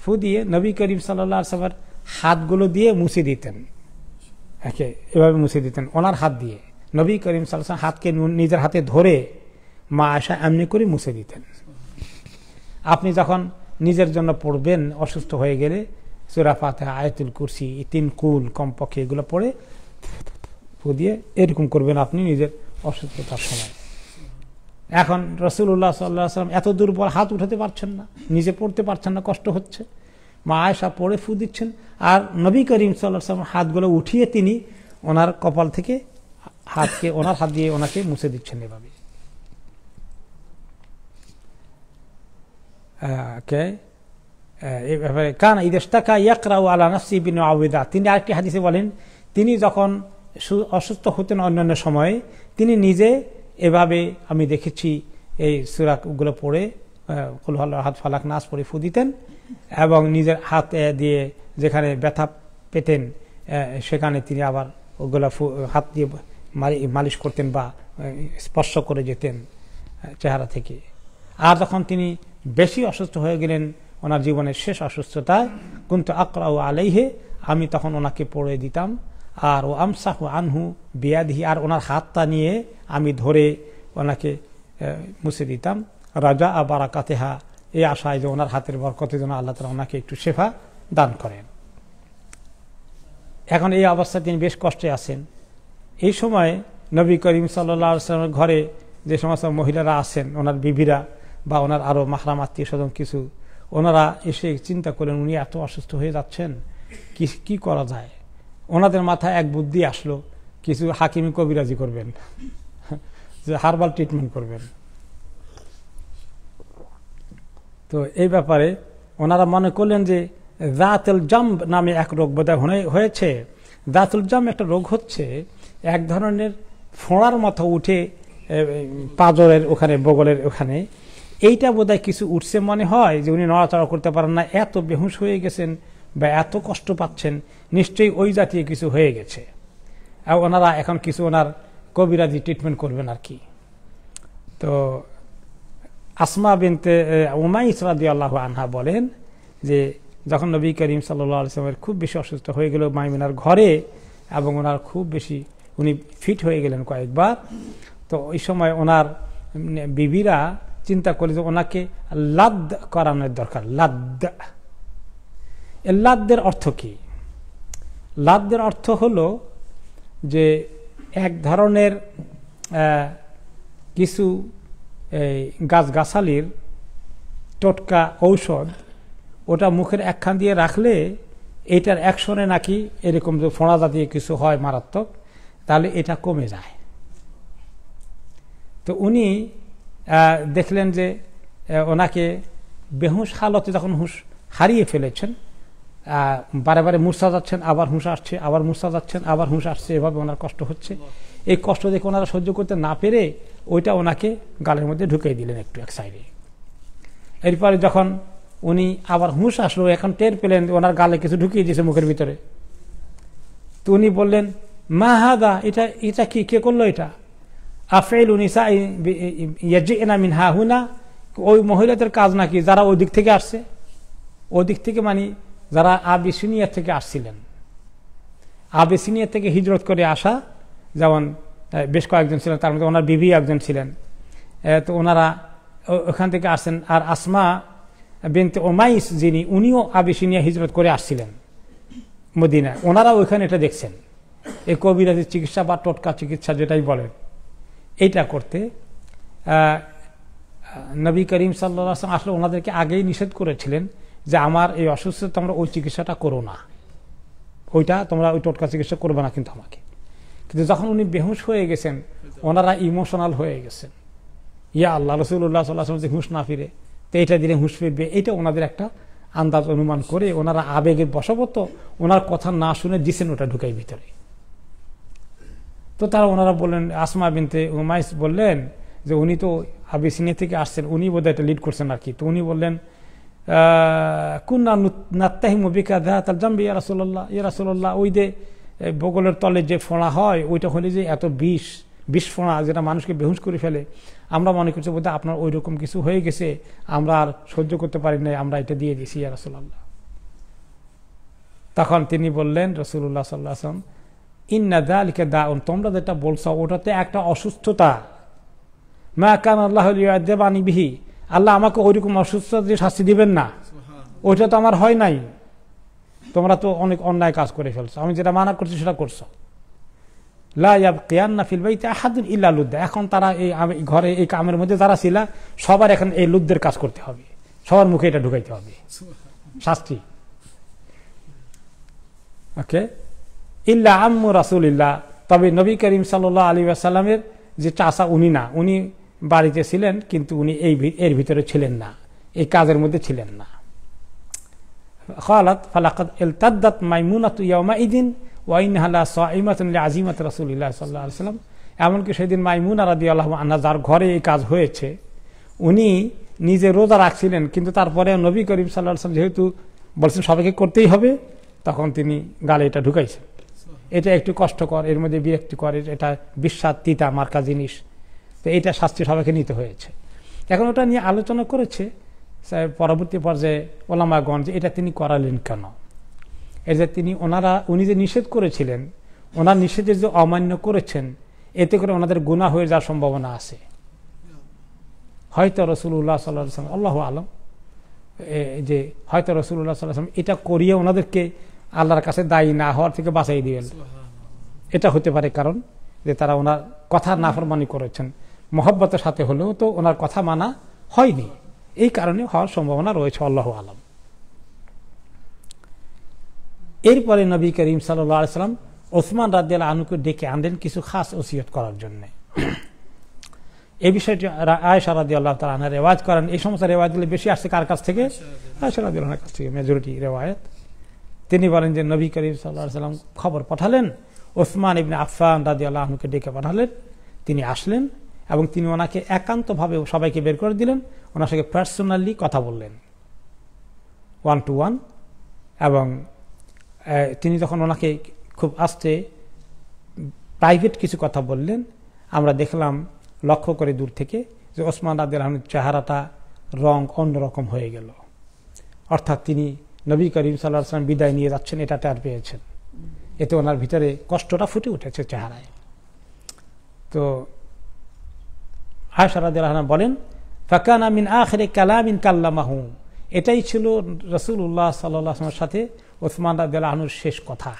ফু দিয়ে নবী করিম সাল্লাল্লাহু আলাইহি ওয়াসাল্লামের হাতগুলো দিয়ে মুছে দিতেন। এভাবে মুছে দিতেন ওনার হাত দিয়ে। নবী করিম সাল্লাল্লাহু আলাইহি ওয়াসাল্লাম হাতকে নিজের হাতে ধরে মা আয়েশা এমনি করে মুছে দিতেন। আপনি যখন নিজের জন্য পড়বেন অসুস্থ হয়ে গেলে, সূরা ফাতিহা, আয়াতুল কুরসি, 3 কুল কমপক্ষে এগুলো পড়ে ফু দিয়ে এরকম করবেন আপনি নিজের অসুস্থতার সময়। এখন রাসূলুল্লাহ সাল্লাল্লাহু আলাইহি ওয়াসাল্লাম এত দুর্বল, হাত উঠাতে পারছেন না, নিজে পড়তে পারছেন না, কষ্ট হচ্ছে, মা আয়েশা পড়ে ফু দিচ্ছেন, আর নবী করিম সাল্লাল্লাহু আলাইহি ওয়াসাল্লাম হাতগুলো উঠিয়ে তিনি ওনার কপাল থেকে হাতকে ওনার হাত দিয়ে ওনাকে মুছে দিচ্ছেন এভাবে। কানা ইদাশতাকা ইয়াকরাউ আলা নাফসি বিনুআউযিযাত, তিনি আরেকটি হাদিসে বলেন, তিনি যখন অসুস্থ হতেন অন্যান্য সময়ে তিনি নিজে এভাবে আমি দেখেছি এই সূরাগুলো পড়ে কুল হুয়াল্লাহু আহাদ, ফালাক, নাস পড়ে ফু দিতেন, এবং নিজের হাত দিয়ে যেখানে ব্যথা পেতেন সেখানে তিনি আবার ওগুলো হাত দিয়ে মালিশ করতেন বা স্পর্শ করে যেতেন চেহারা থেকে। আর যখন তিনি বেশি অসুস্থ হয়ে গেলেন, ওনার জীবনের শেষ অসুস্থতায়, কুনতু আকরাউ আলাইহি, আমি তখন ওনাকে পড়ে দিতাম, আর ও আমসাহু আনহু বিয়াদিহি, আর ওনার হাতটা নিয়ে আমি ধরে ওনাকে মুছে দিতাম, রাজা বারাকাতিহা, এই আশায় যে ওনার হাতের বরকতের জন্য আল্লাহ তাআলা ওনাকে একটু শেফা দান করেন। এখন এই অবস্থায় তিনি বেশ কষ্টে আছেন। এই সময় নবী করিম সাল্লাল্লাহু আলাইহি ওয়াসাল্লামের ঘরে যে সমস্ত মহিলারা আছেন, ওনার বিবিরা বা ওনার আরো মাহরাম আত্মীয় স্বজন কিছু, ওনারা এসে চিন্তা করলেন উনি এত অসুস্থ হয়ে যাচ্ছেন, কি করা যায়। ওনাদের মাথায় এক বুদ্ধি আসলো, কিছু হাকিমি কবিরাজি করবেন, যে হার্বাল ট্রিটমেন্ট করবেন। তো এই ব্যাপারে ওনারা মনে করলেন যে জাতুল জাম্ব নামে এক রোগ বোধহয় হয়েছে। জাতুল জাম্ব একটা রোগ হচ্ছে, এক ধরনের ফোঁড়ার মতো উঠে পাঁজরের ওখানে, বগলের ওখানে, এইটা বোধহয় কিছু উঠছে মনে হয়, যে উনি নড়াচড়া করতে পারেন না, এত বেহুশ হয়ে গেছেন বা এত কষ্ট পাচ্ছেন, নিশ্চয়ই ওই জাতীয় কিছু হয়ে গেছে। আর ওনারা এখন কিছু ওনার কবিরাজি ট্রিটমেন্ট করবেন আর কি। তো আসমা বিনতে উমাইস রাদিয়াল্লাহু আনহা বলেন যে যখন নবী করিম সাল্লাল্লাহু আলাইহি ওয়াসাল্লামের খুব বেশি অসুস্থ হয়ে গেল মাইমুনার ঘরে, এবং ওনার খুব বেশি উনি ফিট হয়ে গেলেন কয়েকবার, তো ওই সময় ওনার বিবিরা চিন্তা করে যে ওনাকে লাদ করানোর দরকার। লাদ্দের অর্থ কি? লাদ্দের অর্থ হলো যে এক ধরনের কিছু গাছগাছালির টোটকা ঔষধ, ওটা মুখের একখান দিয়ে রাখলে এটার অ্যাকশনে নাকি এরকম যে ফোঁড়া জাতীয় কিছু হয় মারাত্মক, তাহলে এটা কমে যায়। তো উনি দেখলেন যে ওনাকে বেহুশ হালতে যখন হুঁশ হারিয়ে ফেলেছেন, বারে বারে মূর্ছা যাচ্ছেন, আবার হুঁশ আসছে, আবার মূর্ছা যাচ্ছেন, আবার হুঁশ আসছে, এভাবে ওনার কষ্ট হচ্ছে। এই কষ্ট দেখে ওনারা সহ্য করতে না পেরে ওইটা ওনাকে গালের মধ্যে ঢুকিয়ে দিলেন একটু এক সাইডে। এরপরে যখন উনি আবার হুঁশ আসলো, এখন টের পেলেন ওনার গালে কিছু ঢুকিয়ে দিয়েছে মুখের ভিতরে। তো উনি বললেন, মা হাদা, এটা এটা কি, কে করলো এটা? আফেল উনিসা মিন হা হুনা, ওই মহিলাদের কাজ নাকি যারা ওই দিক থেকে আসছে, ওই দিক থেকে মানে যারা আবিসিনিয়া থেকে আসছিলেন, আবিসিনিয়া থেকে হিজরত করে আসা, যেমন বেশ কয়েকজন ছিলেন, তার মধ্যে ওনার বিবি একজন ছিলেন। তো ওনারা ওখান থেকে আসছেন। আর আসমা বিনতে উমাইস যিনি, উনিও আবিসিনিয়া হিজরত করে আসছিলেন মদিনায়, ওনারা ওইখানে এটা দেখছেন। এই কবিরাজি চিকিৎসা বা টোটকা চিকিৎসা যেটাই বলেন, এইটা করতে নবী করিম সাল্লাল্লাহু আলাইহি ওয়াসাল্লাম আসলে ওনাদেরকে আগেই নিষেধ করেছিলেন যে আমার এই অসুস্থতা তোমরা ওই চিকিৎসাটা করো না, ওইটা তোমরা ওই টোটকা চিকিৎসা করবে না কিন্তু আমাকে। কিন্তু যখন উনি বেহুশ হয়ে গেছেন, ওনারা ইমোশনাল হয়ে গেছেন, ইয়া আল্লাহ, রাসূলুল্লাহ সাল্লাল্লাহু আলাইহি ওয়াসাল্লাম যে হুঁশ না ফিরে, তো এটা দিলে হুঁশ ফিরবে, এটা ওনাদের একটা আন্দাজ অনুমান করে ওনারা আবেগের বশবর্ত ওনার কথা না শুনে দিছেন ওটা ঢুকাই ভিতরে। তো তারা ওনারা বললেন, আসমা বিনতে উমাইস বললেন যে উনি তো আবিসিনিয়া থেকে আসছেন, উনি বোধহয় এটা লিড করছেন আর কি। তো উনি বললেন, কুন্না নাত্তাহিমু বিকা যাতাল জামবি ইয়া রাসূলুল্লাহ, ইয়া রাসূলুল্লাহ, ওই যে বগলের তলে যে ফোঁড়া হয়, ওইটা হলে যে এত বিষ ফোঁড়া যেটা মানুষকে বেহুশ করে ফেলে, আমরা মনে করছি বোধহয় আপনার ওই রকম কিছু হয়ে গেছে, আমরা আর সহ্য করতে পারি নাই, আমরা এটা দিয়ে দিয়েছি ইয়া রাসূলুল্লাহ। তখন তিনি বললেন, রাসূলুল্লাহ সাল্লাল্লাহু আলাইহি ওয়াসাল্লাম, ইন্না যালিকা দাউন, তোমরা যেটা বলছো ওটাতে একটা অসুস্থতা, মা কান আল্লাহু লিউআযিবানি বিহি, আল্লাহ আমাকে ওইরকম অসুস্থতা দিয়ে শাস্তি দিবেন না, ওইটা তো আমার হয় নাই। তোমরা তো অনেক অন্যায় কাজ করে ফেলছো, আমি যেটা মানা করছি সেটা করছো। লা ইয়াবকিয়ান্না ফিল বাইতি আহাদুন ইল্লা লুদ্দা, এখন তারা এই ঘরে এই কামের মধ্যে যারা ছিল সবার এখন এই লুদ্দের কাজ করতে হবে, সবার মুখে এটা ঢুকাইতে হবে শাস্তি। ওকে, ইল্লা আম্মু রাসূলিল্লাহ, তবে নবী করিম সাল্লাল্লাহু আলাইহি ওয়াসাল্লামের যে চাচা, উনি না, উনি বাড়িতে ছিলেন কিন্তু উনি এর ভিতরে ছিলেন না, এই কাজের মধ্যে ছিলেন না। قالت فلقد التدت মাইমুনাতু ইয়াউমাইদিন ওয়া ইনহা লা সাইমাতুন লিআজিমাতি রাসূলিল্লাহ সাল্লাল্লাহু আলাইহি ওয়াসাল্লাম, এমনকি সেদিন মাইমুনা রাদিয়াল্লাহু আনহা যার ঘরে এই কাজ হয়েছে, উনি নিজে রোজা রাখছিলেন, কিন্তু তারপরে নবী করিম সাল্লাল্লাহু আলাইহি ওয়াসাল্লাম যেহেতু বলছেন সবাইকে করতেই হবে, তখন তিনি গালে এটা ঢুকাইছেন। এটা একটু কষ্টকর, এর মধ্যে বিরক্তিকর, এটা বিস্বাদ তিতা মার্কা জিনিস, তো এইটা শাস্তি সবাইকে নিতে হয়েছে। এখন ওটা নিয়ে আলোচনা করেছে পরবর্তী পর্যায়ে ওলামাগণ যে এটা তিনি করালেন কেন। এই যে উনি যে নিষেধ করেছিলেন, ওনার নিষেধের যে অমান্য করেছেন, এতে করে ওনাদের গুনাহ হয়ে যাওয়ার সম্ভাবনা আছে। হয়তো রাসূলুল্লাহ সাল্লাল্লাহু আলাইহি ওয়াসাল্লাম, আল্লাহু আলাম, যে হয়তো রাসূলুল্লাহ সাল্লাল্লাহু আলাইহি ওয়াসাল্লাম এটা করিয়ে ওনাদেরকে আল্লাহর কাছে দায়ী না হওয়ার থেকে বাঁচাই দিবেন, এটা হতে পারে। কারণ যে তারা ওনার কথা নাফরমানি করেছেন, মহব্বতের সাথে হলেও তো ওনার কথা মানা হয়নি, এই কারণে হওয়ার সম্ভাবনা রয়েছে, আল্লাহু আলাম। এরপরে নবী করিম সাল্লাল্লাহু আলাইহি ওয়াসাল্লাম ওসমান রাদিয়াল্লাহু আনহুকে ডেকে আনলেন কিছু খাস ওসিয়ত করার জন্য। এই বিষয়টি আয়েশা রাদিয়াল্লাহু তাআলা আনহা রিওয়ায়াত করেন। এই সমস্ত রিওয়ায়াতগুলো বেশি আসছে কার কাছ থেকে? আয়েশা রাদিয়াল্লাহু আনহার কাছ থেকে, মেজরিটি রিওয়ায়াত। তিনি বলেন যে নবী করিম সাল্লাল্লাহু আলাইহি ওয়াসাল্লাম খবর পাঠালেন, ওসমান ইবনে আফফান রাদিয়াল্লাহু আনহুকে ডেকে পাঠালেন। তিনি আসলেন এবং তিনি ওনাকে একান্তভাবে সবাইকে বের করে দিলেন, ওনার সঙ্গে পার্সোনালি কথা বললেন, 1 to 1। এবং তিনি যখন ওনাকে খুব আস্তে প্রাইভেট কিছু কথা বললেন, আমরা দেখলাম লক্ষ্য করে দূর থেকে যে ওসমান রাদিয়াল্লাহু আনহুর চেহারাটা রং অন্যরকম হয়ে গেল, অর্থাৎ তিনি নবী করিম সাল্লাল্লাহু আলাইহি ওয়াসাল্লাম বিদায় নিয়ে যাচ্ছেন এটা টের পেয়েছেন। এতে ওনার ভিতরে কষ্টটা ফুটে উঠেছে চেহারায়। তো আয়েশা রাদিয়াল্লাহু আনহা বলেন, ফাকানা মিন আখিরি কালামিন কাল্লামাহু, এটাই ছিল রাসূলুল্লাহ সাল্লাল্লাহু আলাইহি ওয়াসাল্লামের সাথে ওসমান রাদিয়াল্লাহু আনহুর শেষ কথা।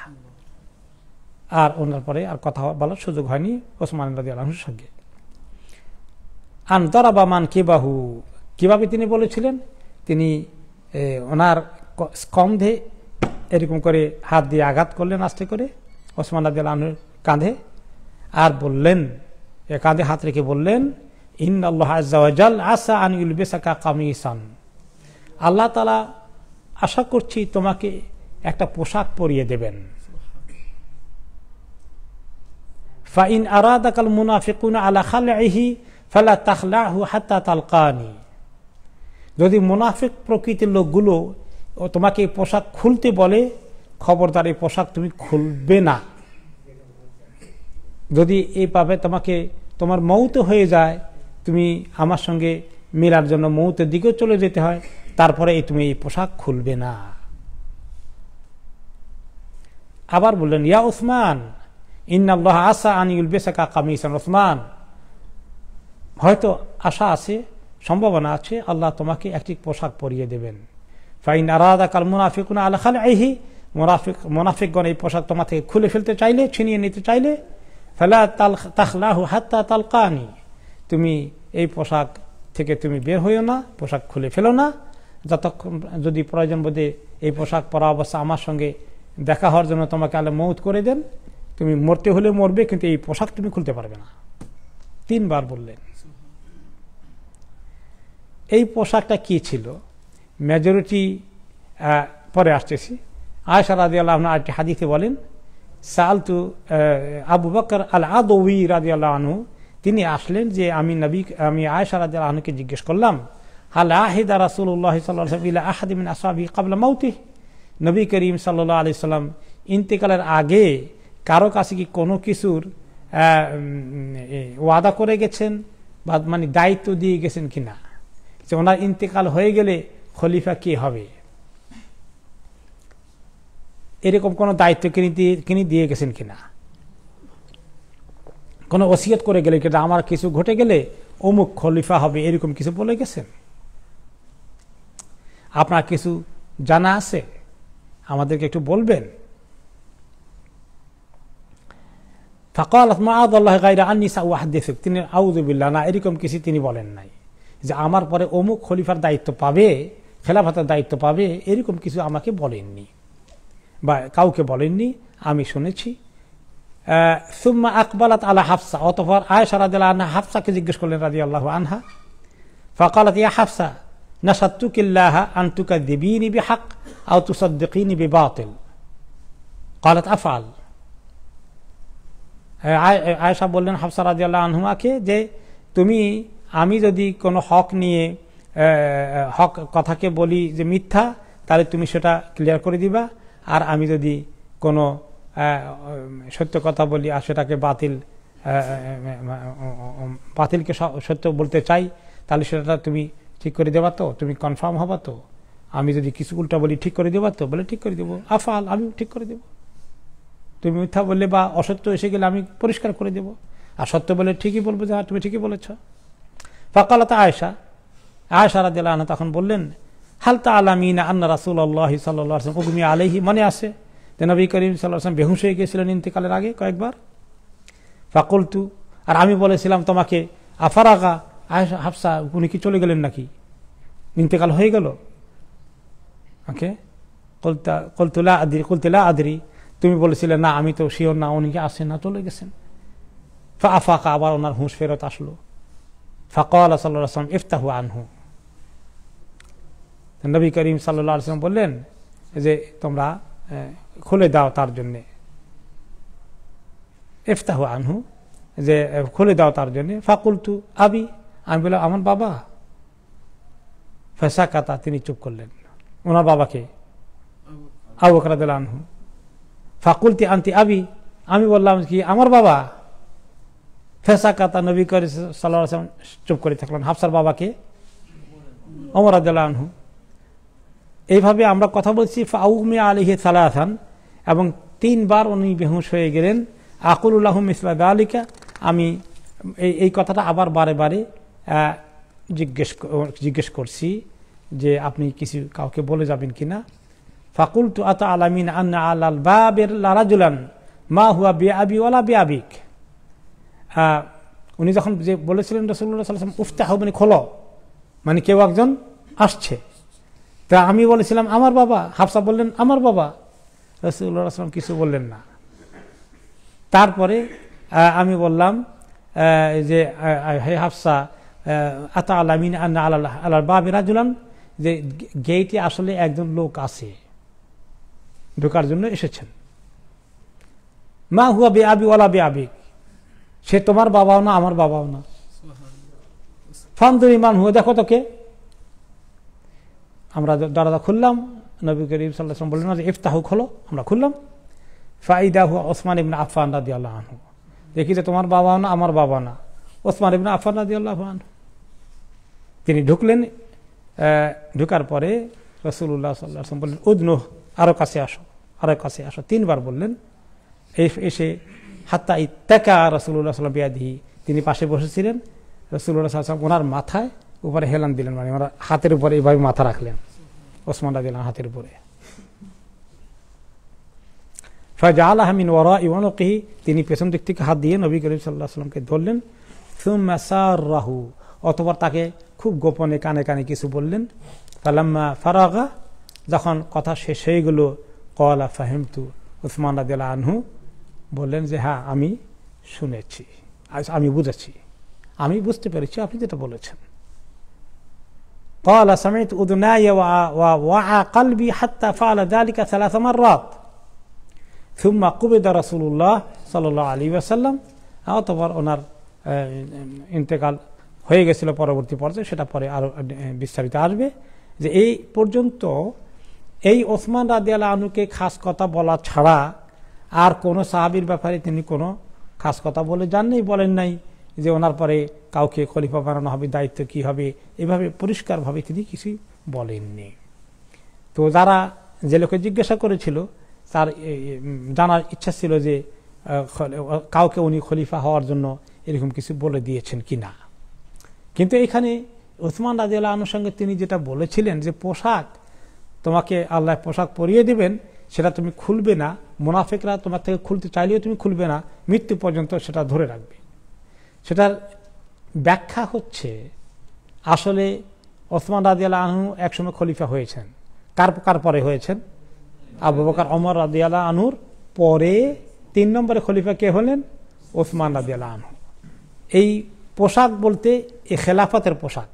আর ওনার পরে আর কথা বলার সুযোগ হয়নি ওসমান রাদিয়াল্লাহু আনহুর সঙ্গে। আনতারাবা মান কিবাহু, কিভাবে তিনি বলেছিলেন, তিনি ওনার স্কন্ধে এরকম করে হাত দিয়ে আঘাত করলেন আস্তে করে ওসমান রাদিয়াল্লাহু আনহুর কাঁধে, আর বললেন, কাঁধে হাত রেখে বললেন, ইন্নাল্লাহ আযজা ওয়া জাল আসা আন ইউলবিসাকা কামিসান, আল্লাহ তাআলা আশা করছি তোমাকে একটা পোশাক পরিয়ে দেবেন। ফাইন আরাদাকাল মুনাফিকুনা আলা খালইহি ফালা তাখলাহু হাত্তা তালকানি, যদি মুনাফিক প্রকৃতির লোকগুলো তোমাকে এই পোশাক খুলতে বলে, খবরদার এই পোশাক তুমি খুলবে না। যদি এইভাবে তোমাকে তোমার মৌত হয়ে যায়, তুমি আমার সঙ্গে মেলার জন্য মৌতের দিকেও চলে যেতে হয়, তারপরে তুমি এই পোশাক খুলবে না। আবার বললেন, ইয়া উসমান ইন্নাল্লাহ আসা আন ইউলবিসাকা কামিসান, উসমান হয়তো আশা আছে, সম্ভাবনা আছে আল্লাহ তোমাকে একটি পোশাক পরিয়ে দেবেন। ফাইন আরাদাকাল মুনাফিকুনা আলা খালইহি, মুনাফিকগণ এই পোশাক তোমার থেকে খুলে ফেলতে চাইলে, ছিনিয়ে নিতে চাইলে, ফালা তাখলাহু হাত্তা তালকানি, তুমি এই পোশাক থেকে তুমি বের হইও না, পোশাক খুলে ফেলো না, যতক্ষণ যদি প্রয়োজন বোধে এই পোশাক পরা অবস্থা আমার সঙ্গে দেখা হওয়ার জন্য তোমাকে আল্লাহ মৌত করে দেন, তুমি মরতে হলে মরবে, কিন্তু এই পোশাক তুমি খুলতে পারবে না। 3 বার বললেন। এই পোশাকটা কি ছিল, মেজরিটি পরে আসতেছি। আয়েশা রাদিয়াল্লাহু আনহা একটি হাদিসে বলেন, সালতু আবু বকর আল আদওয়ী রাদিয়াল্লাহু আনহু, তিনি আসলেন যে আমি আয়েশা রাদিয়াল্লাহু আনহাকে জিজ্ঞেস করলাম, হাল আহিদা রাসূলুল্লাহ সাল্লাল্লাহু আলাইহি ওয়া সাল্লাম ইলা আহাদি মিন আসহাবিহি ক্বাবলা মাউতিহি, নবী করিম সাল্লাল্লাহু আলাইহি সাল্লাম ইন্তেকালের আগে কারো কাছে কি কোনো কিছুর ওয়াদা করে গেছেন বা মানে দায়িত্ব দিয়ে গেছেন কিনা, যে ওনার ইন্তেকাল হয়ে গেলে খলিফা কে হবে, এরকম কোন দায়িত্ব তিনি দিয়ে গেছেন কিনা, কোন ওসিয়ত করে গেলে কিনা, আমার কিছু ঘটে গেলে অমুক খলিফা হবে, এরকম কিছু বলে গেছেন? আপনার কিছু জানা আছে, আমাদেরকে একটু বলবেন। ফাকালাত মাআযাল্লাহি গায়রা আন্নী সাউহাদিসুক, তিনি আউযু বিল্লাহ, না এরকম কিছু তিনি বলেন নাই যে আমার পরে অমুক খলিফার দায়িত্ব পাবে, খেলাফতের দায়িত্ব পাবে, এরকম কিছু আমাকে বলেননি বা কাউকে বলেননি, আমি শুনেছি। সুম্মা আকবালাত আলা হাফসা, অতঃপর আয়েশা রাদিয়াল্লাহু আনহা হাফসাকে জিজ্ঞেস করলেন রাদিয়াল্লাহু আনহা, ফাকালাত ইয়া হাফসা নাসাতুকিল্লাহা আন তুকাযযিবিনি বিহক আও তুসাদ্দিকিনি বিবাতিল, ক্বালাত আফআল। আয়েশা বললেন হাফসা রাদিয়াল্লাহু আনহাকে যে আমি যদি কোনো হক নিয়ে হক কথাকে বলি যে মিথ্যা, তাহলে তুমি সেটা ক্লিয়ার করে দিবা, আর আমি যদি কোনো সত্য কথা বলি আর সেটাকে বাতিলকে সত্য বলতে চাই, তাহলে সেটা তুমি ঠিক করে দেবা তো, তুমি কনফার্ম হবা তো, আমি যদি কিছু উল্টা বলি ঠিক করে দেবা তো, বলে ঠিক করে দেবো, আফআল, আমি ঠিক করে দেবো, তুমি মিথ্যা বললে বা অসত্য এসে গেলে আমি পরিষ্কার করে দেব, আর সত্য বলে ঠিকই বলবো যে তুমি ঠিকই বলেছ। ফাকালাত আয়েশা রাদিয়াল্লাহু আনহা তখন বললেন, হাল তা'লামিনা আন্না রাসূলুল্লাহ সাল্লাল্লাহু আলাইহি ওয়াসাল্লাম উগমি আলাইহি, মনে আছে যে নবী করিম সাল্লাল্লাহু আলাইহি ওয়াসাল্লাম বেহুশ হয়ে গিয়েছিলেন ইন্তেকালের আগে কয়েকবার। ফাকুলতু, আর আমি বলেছিলাম তোমাকে, আফারাগা, আয়েশা হাফসা উনি কি চলে গেলেন নাকি, ইন্তেকাল হয়ে গেল? ওকে, কুলতু লা আদরি, তুমি বলেছিলে না আমি তো শিওর না, উনি কি আসেন না চলে গেছেন। ফাআফাকা, আবার ওনার হুঁশ ফেরত আসলো। ফাকালা সাল্লাল্লাহু আলাইহি ওয়াসাল্লাম ইফতাহু আনহু, নবী করিম সাল্লাল্লাহু আলাইহি ওয়াসাল্লাম বললেন যে তোমরা খুলে দাও তার জন্যে, ইফতাহু আনহু, যে খুলে দাও তার জন্যে। ফাকুলতু আবি, আমি বললাম আমার বাবা। ফাসাকাতা, তিনি চুপ করলেন। ওনার বাবাকে, আবু বকর রাদিয়াল্লাহু আনহু। ফাকুলতি আনতি আবি, আমি বললাম কি আমার বাবা। ফাসাকাতা, নবী করিম সাল্লাল্লাহু আলাইহি ওয়াসাল্লাম চুপ করে থাকলেন। হাফসার বাবাকে ওমর রাদিয়াল্লাহু আনহু। এইভাবে আমরা কথা বলছি। ফাউমি আলাইহি সালাসান, এবং 3 বার উনি বেহুশ হয়ে গেলেন। আকুলু লাহু মিসলা যালিকা, আমি এই কথাটা আবার বারে বারে জিজ্ঞেস করছি যে আপনি কিছু কাউকে বলে যাবেন কিনা। ফাকুলতু আতা আলামিন আন্না আলাল বাবির লারাজুলান মা হুয়া বিআবি ওয়ালা বিআবিক। উনি যখন যে বলেছিলেন রাসূলুল্লাহ সাল্লাল্লাহু আলাইহি ওয়াসাল্লাম উফতাহ মানে খোলো, মানে কেউ একজন আসছে, তা আমি বলেছিলাম আমার বাবা, হাফসা বললেন আমার বাবা, রাসূলুল্লাহ সাল্লাল্লাহু আলাইহি ওয়াসাল্লাম কিছু বললেন না। তারপরে আমি বললাম যে হে হাফসা আতা আলামিন আন্না আলাল বাবি রাজুলান, যে গেটে আসলে একজন লোক আছে, ঢোকার জন্য এসেছেন। মা হুয়া বিআবি ওয়ালা বিআবিক, সে তোমার বাবাও না আমার বাবাও না। ফানদুরি মান হুয়া, দেখো তোকে। আমরা দরজা খুললাম, নবী করিম সাল্লাল্লাহু আলাইহি ওয়াসাল্লাম বললেন যে ইফতাহু, খোলো। আমরা খুললাম, ফাইদাহু ওসমান ইবনে আফফান রাদিয়াল্লাহু আনহু, দেখি যে তোমার বাবাও না আমার বাবা না, ওসমান ইবনে আফফান রাদিয়াল্লাহু আনহু। তিনি ঢুকলেন, ঢুকার পরে রাসূলুল্লাহ সাল্লাল্লাহু আলাইহি ওয়াসাল্লাম বললেন উদনুহ, আরো কাছে আসো, আরো কাছে আসো, 3 বার বললেন। এসে হাত্তা ইত্তাকা রাসূলুল্লাহ সাল্লাল্লাহু আলাইহি ওয়াসাল্লাম বিয়াদিহি, তিনি পাশে বসেছিলেন, রাসূলুল্লাহ সাল্লাল্লাহু আলাইহি ওয়াসাল্লাম ওনার মাথায় উপরে হেলান দিলেন, মানে ওনার হাতের উপরে এইভাবে মাথা রাখলেন, ওসমান রাদিয়াল্লাহু আনহু হাতের উপরে। ফাজাআলাহা মিন ওয়ারাই ওয়ানকিহি, তিনি পেছন দিক থেকে হাত দিয়ে নবী করিম সাল্লাল্লাহু আলাইহি ওয়াসাল্লামকে ধরলেন। সুম্মা সাররাহু, অতঃপর তাকে খুব গোপনে কানে কানে কিছু বললেন। ফালাম্মা ফারাগা, যখন কথা শেষ হয়ে গেল, ক্বালা ফাহিমতু, ওসমান রাদিয়াল্লাহু আনহু বললেন যে হ্যাঁ আমি শুনেছি, আমি বুঝেছি, আমি বুঝতে পেরেছি আপনি যেটা বলেছেন। ক্বালা সামি'তু উযুনায়া ওয়া ওয়া'a কলবি হাত্তা ফা'আলা যালিকা 3 মাররাত সুম্মা কুবিদা রাসূলুল্লাহ সাল্লাল্লাহু আলাইহি ওয়াসাল্লাম। অতঃপর ওনার ইন্তেকাল হয়ে গেছিল পরবর্তী পর্যায়ে, সেটা পরে আরো বিস্তারিত আসবে। যে এই পর্যন্ত এই ওসমান রাদিয়াল্লাহু আনহুকে খাস কথা বলা ছাড়া আর কোন সাহাবীর ব্যাপারে তিনি কোনো খাস কথা বলে যাননি, বলেন নাই যে ওনার পরে কাউকে খলিফা বানানো হবে, দায়িত্ব কি হবে, এভাবে পরিষ্কারভাবে তিনি কিছু বলেননি। তো যারা যে লোকে জিজ্ঞাসা করেছিল তার জানার ইচ্ছা ছিল যে কাউকে উনি খলিফা হওয়ার জন্য এরকম কিছু বলে দিয়েছেন কিনা। কিন্তু এখানে ওসমান রাদিয়াল্লাহু আনহুর সঙ্গে তিনি যেটা বলেছিলেন যে পোশাক তোমাকে আল্লাহ পোশাক পরিয়ে দিবেন, সেটা তুমি খুলবে না, মুনাফিকরা তোমার থেকে খুলতে চাইলেও তুমি খুলবে না, মৃত্যু পর্যন্ত সেটা ধরে রাখবে। সেটার ব্যাখ্যা হচ্ছে আসলে ওসমান রাদিয়াল্লাহু আনহু একসময় খলিফা হয়েছেন। কার পরে হয়েছেন? আবু বকর ওমর রাদিয়াল্লাহু আনহুর পরে 3 নম্বরে খলিফা কে হলেন? ওসমান রাদিয়াল্লাহু আনহু। এই পোশাক বলতে এই খেলাফতের পোশাক,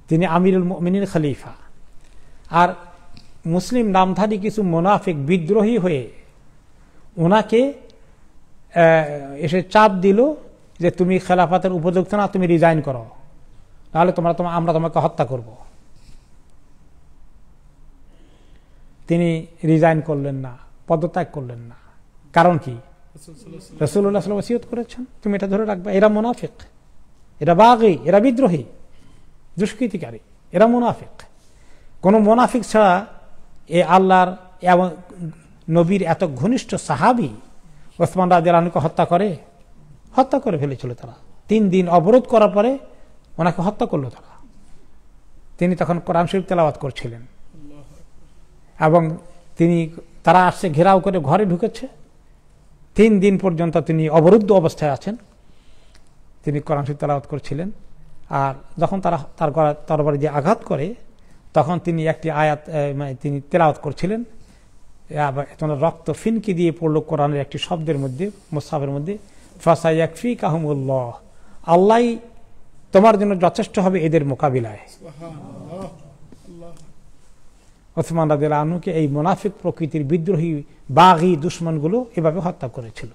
তিনি আমিরুল মুমিনিন খলিফা। আর মুসলিম নামধারী কিছু মুনাফিক বিদ্রোহী হয়ে ওনাকে এসে চাপ দিল যে তুমি খেলাফতের উপযুক্ত না, তুমি রিজাইন করো, তাহলে আমরা তোমাকে হত্যা করব। তিনি রিজাইন করলেন না, পদত্যাগ করলেন না। কারণ কি? রাসূলুল্লাহ সাল্লাল্লাহু আলাইহি ওয়াসাল্লাম ওসিয়ত করেছেন তুমি এটা ধরে রাখবে। এরা মুনাফিক, এরা বাগী, এরা বিদ্রোহী, দুষ্কৃতিকারী, এরা মুনাফিক। কোন মুনাফিক ছাড়া এ আল্লাহর এবং নবীর এত ঘনিষ্ঠ সাহাবী ওসমান রাদিয়াল্লাহু আনহুকে হত্যা করে ফেলেছিল তারা। 3 দিন অবরোধ করার পরে ওনাকে হত্যা করলো তারা। তিনি তখন কোরআন শরীফ তেলাওয়াত করছিলেন এবং তারা আসছে ঘেরাও করে ঘরে ঢুকেছে। 3 দিন পর্যন্ত তিনি অবরুদ্ধ অবস্থায় আছেন, তিনি কোরআন শরীফ তেলাওয়াত করছিলেন। আর যখন তারা তার তরবারি দিয়ে আঘাত করে তখন তিনি একটি আয়াত তিনি তেলাওয়াত করছিলেন, রক্ত ফিনকি দিয়ে পড়লো কোরআনের একটি শব্দের মধ্যে, মুসহাফের মধ্যে, ফাসায়াকফিকাহুমুল্লাহ, আল্লাহ তোমার জন্য যথেষ্ট হবে এদের মোকাবিলায়। ওসমান রাদিয়াল্লাহু আনহুকে এই মুনাফিক প্রকৃতির বিদ্রোহী বাগী দুশমনগুলো এভাবে হত্যা করেছিল।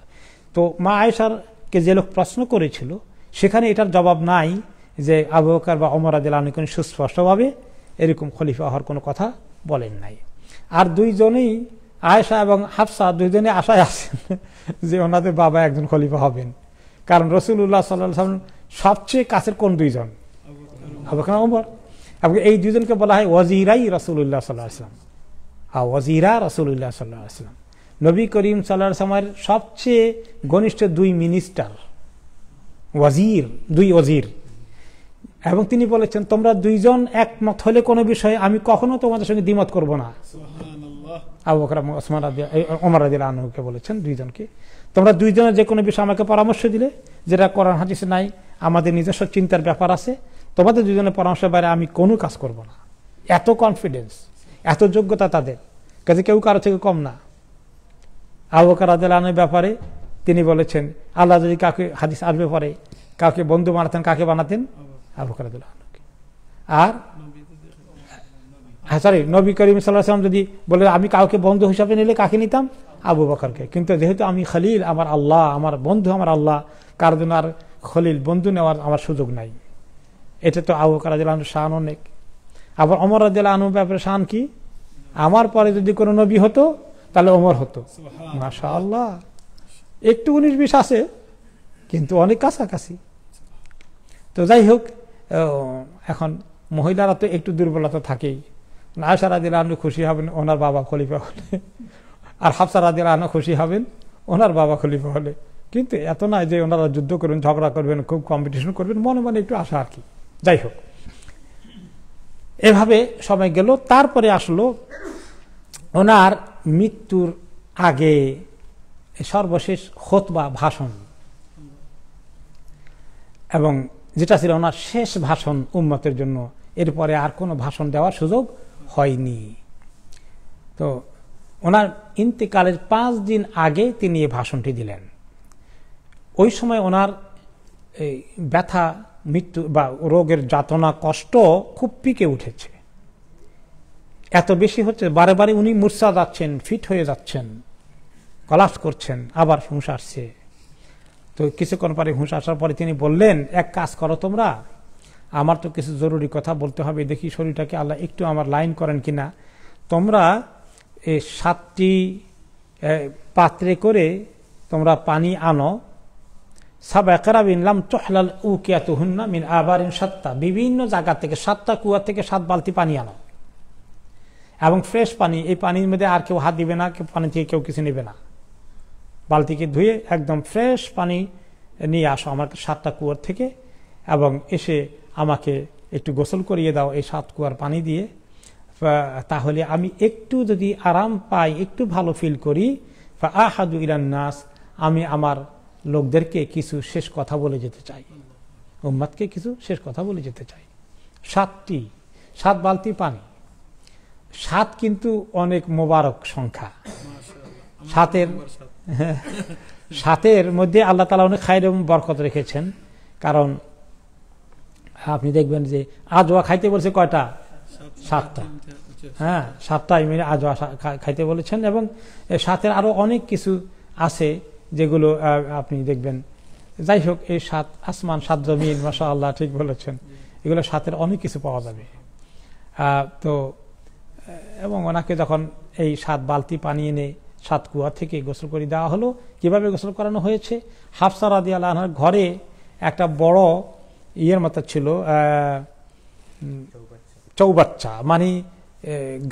তো মা আয়েশাকে যে লোক প্রশ্ন করেছিল সেখানে এটার জবাব নাই যে আবু বকর বা ওমর রাদিয়াল্লাহু আনহু সুস্পষ্টভাবে এরকম খলিফা হওয়ার কোনো কথা বলেন নাই। আর দুইজনেই আয়েশা এবং হাফসা দুইজনে আশায় আছেন যে ওনাদের বাবা একজন খলিফা হবেন। কারণ রাসূলুল্লাহ সাল্লাল্লাহু আলাইহি ওয়াসাল্লাম সবচেয়ে কাছের কোন দুইজন? আবু বকর ওমর। এবং এই দুইজনকে বলা হয় ওয়াজিরাই রাসূলুল্লাহ সাল্লাল্লাহু আলাইহি ওয়াসাল্লাম, ওয়াজিরা রাসূলুল্লাহ সাল্লাল্লাহু আলাইহি ওয়াসাল্লাম। নবী করিম সাল্লাল্লাহু আলাইহি ওয়াসাল্লামের সবচেয়ে ঘনিষ্ঠ 2 মিনিস্টার, দুই ওয়াজির। এবং তিনি বলেছেন তোমরা দুইজন একমত হলে কোনো বিষয়ে আমি কখনো তোমাদের সঙ্গে দ্বিমত করব না। আবু বকর এবং ওমর রাদিয়াল্লাহু আনহুকে বলেছেন দুইজনকে। তোমরা দুইজনের যে কোনো বিষয়ে আমাকে পরামর্শ দিলে, যেটা কোরআন হাদিসে নাই, আমাদের নিজস্ব চিন্তার ব্যাপার আছে, তোমাদের দুজনের পরামর্শের বাইরে আমি কোনো কাজ করব না। এত কনফিডেন্স, এত যোগ্যতা তাদের কাছে, কেউ কারো থেকে কম না। আবু বকর রাদিয়াল্লাহু আনহুর ব্যাপারে তিনি বলেছেন, আল্লাহ যদি কাউকে, হাদিস আসবে পরে, কাউকে বন্ধু বানাতেন, কাকে বানাতেন? আবু বকর রাদিয়াল্লাহু আনহুকে। আর সরি, নবী করিম সাল্লাল্লাহু আলাইহি ওয়াসাল্লাম যদি বলে আমি কাউকে বন্ধু হিসাবে নিলে কাকে নিতাম? আবু বকরকে। কিন্তু যেহেতু আমি খলিল, আমার আল্লাহ, আমার বন্ধু আমার আল্লাহ, কার জন্য আর খলিল বন্ধু নেওয়ার আমার সুযোগ নাই। এটা তো আবু বকর রাদিয়াল্লাহু আনহুর শান অনেক। আবার ওমর রাদিয়াল্লাহু আনহুর ব্যাপারে শান কি? আমার পরে যদি কোনো নবী হতো তাহলে ওমর হতো। মাশাআল্লাহ, একটু 19-20 আছে, কিন্তু অনেক কাছাকাছি। তো যাই হোক, এখন মহিলারা তো একটু দুর্বলতা থাকেই। আয়েশা রাদিয়াল্লাহু আনহা খুশি হবেন ওনার বাবা খলিফা হলে, আর হাফসা রাদিয়াল্লাহু আনহা খুশি হবেন ওনার বাবা খলিফা হলে। কিন্তু এত নয় যে ওনারা যুদ্ধ করবেন, ঝগড়া করবেন, খুব কম্পিটিশন করবেন, মনে মনে একটু আশা আর কি। যাই হোক, এভাবে সময় গেল। তারপরে আসলো ওনার মৃত্যুর আগে সর্বশেষ খুতবা, ভাষণ, এবং যেটা ছিল ওনার শেষ ভাষণ উম্মতের জন্য। এরপরে আর কোনো ভাষণ দেওয়ার সুযোগ হয়নি। তো ওনার ইন্তেকালের 5 দিন আগে তিনি এই ভাষণটি দিলেন। ওই সময় ওনার ব্যথা, মৃত্যু বা রোগের যাতনা, কষ্ট খুব পিকে উঠেছে। এত বেশি হচ্ছে, বারে বারে উনি মূর্ছা যাচ্ছেন, ফিট হয়ে যাচ্ছেন, কলাপস করছেন, আবার হুঁশ আসছে। তো কিছুক্ষণ পরে হুঁশ আসার পরে তিনি বললেন, এক কাজ করো তোমরা, আমার তো কিছু জরুরি কথা বলতে হবে, দেখি শরীরটাকে আল্লাহ একটু আমার লাইন করেন কিনা। তোমরা এই 7টি পাত্রে করে তোমরা পানি আনো, বিভিন্ন জায়গা থেকে 7টা কুয়া থেকে 7 বালতি পানি আনো, এবং ফ্রেশ পানি। এই পানির মধ্যে আর কেউ হাত দিবে না, পানি থেকে কেউ কিছু নেবে না। বালতিকে ধুয়ে একদম ফ্রেশ পানি নিয়ে আসো আমার 7টা কুয়ার থেকে, এবং এসে আমাকে একটু গোসল করিয়ে দাও এই 7 কুয়ার পানি দিয়ে। তাহলে আমি একটু যদি আরাম পাই, একটু ভালো ফিল করি, আহাদু ইলান নাস, আমি আমার লোকদেরকে কিছু শেষ কথা বলে যেতে চাই, উম্মতকে কিছু শেষ কথা বলে যেতে চাই। 7 বালতি পানি। 7 কিন্তু অনেক মোবারক সংখ্যা। 7-এর মধ্যে আল্লাহ তাআলা অনেক খায়ের এবং বরকত রেখেছেন। কারণ আপনি দেখবেন যে আজওয়া খাইতে বলছে কয়টা? 7টা। হ্যাঁ, 7টাই মিলে আজওয়া খাইতে বলেছেন। এবং 7-এর আরো অনেক কিছু আছে যেগুলো আপনি দেখবেন। যাই হোক, এই 7 আসমান, 7 জমিন, মাশাআল্লাহ, ঠিক বলেছেন, এগুলো 7-এর অনেক কিছু পাওয়া যাবে। তো এবং ওনাকে যখন এই 7 বালতি পানি এনে 7 কুয়া থেকে গোসল করে দেওয়া হলো। কিভাবে গোসল করানো হয়েছে? হাফসা রাদিয়াল্লাহু আনহার ঘরে একটা বড় ইয়ের মতো ছিল, চৌবাচ্চা, মানে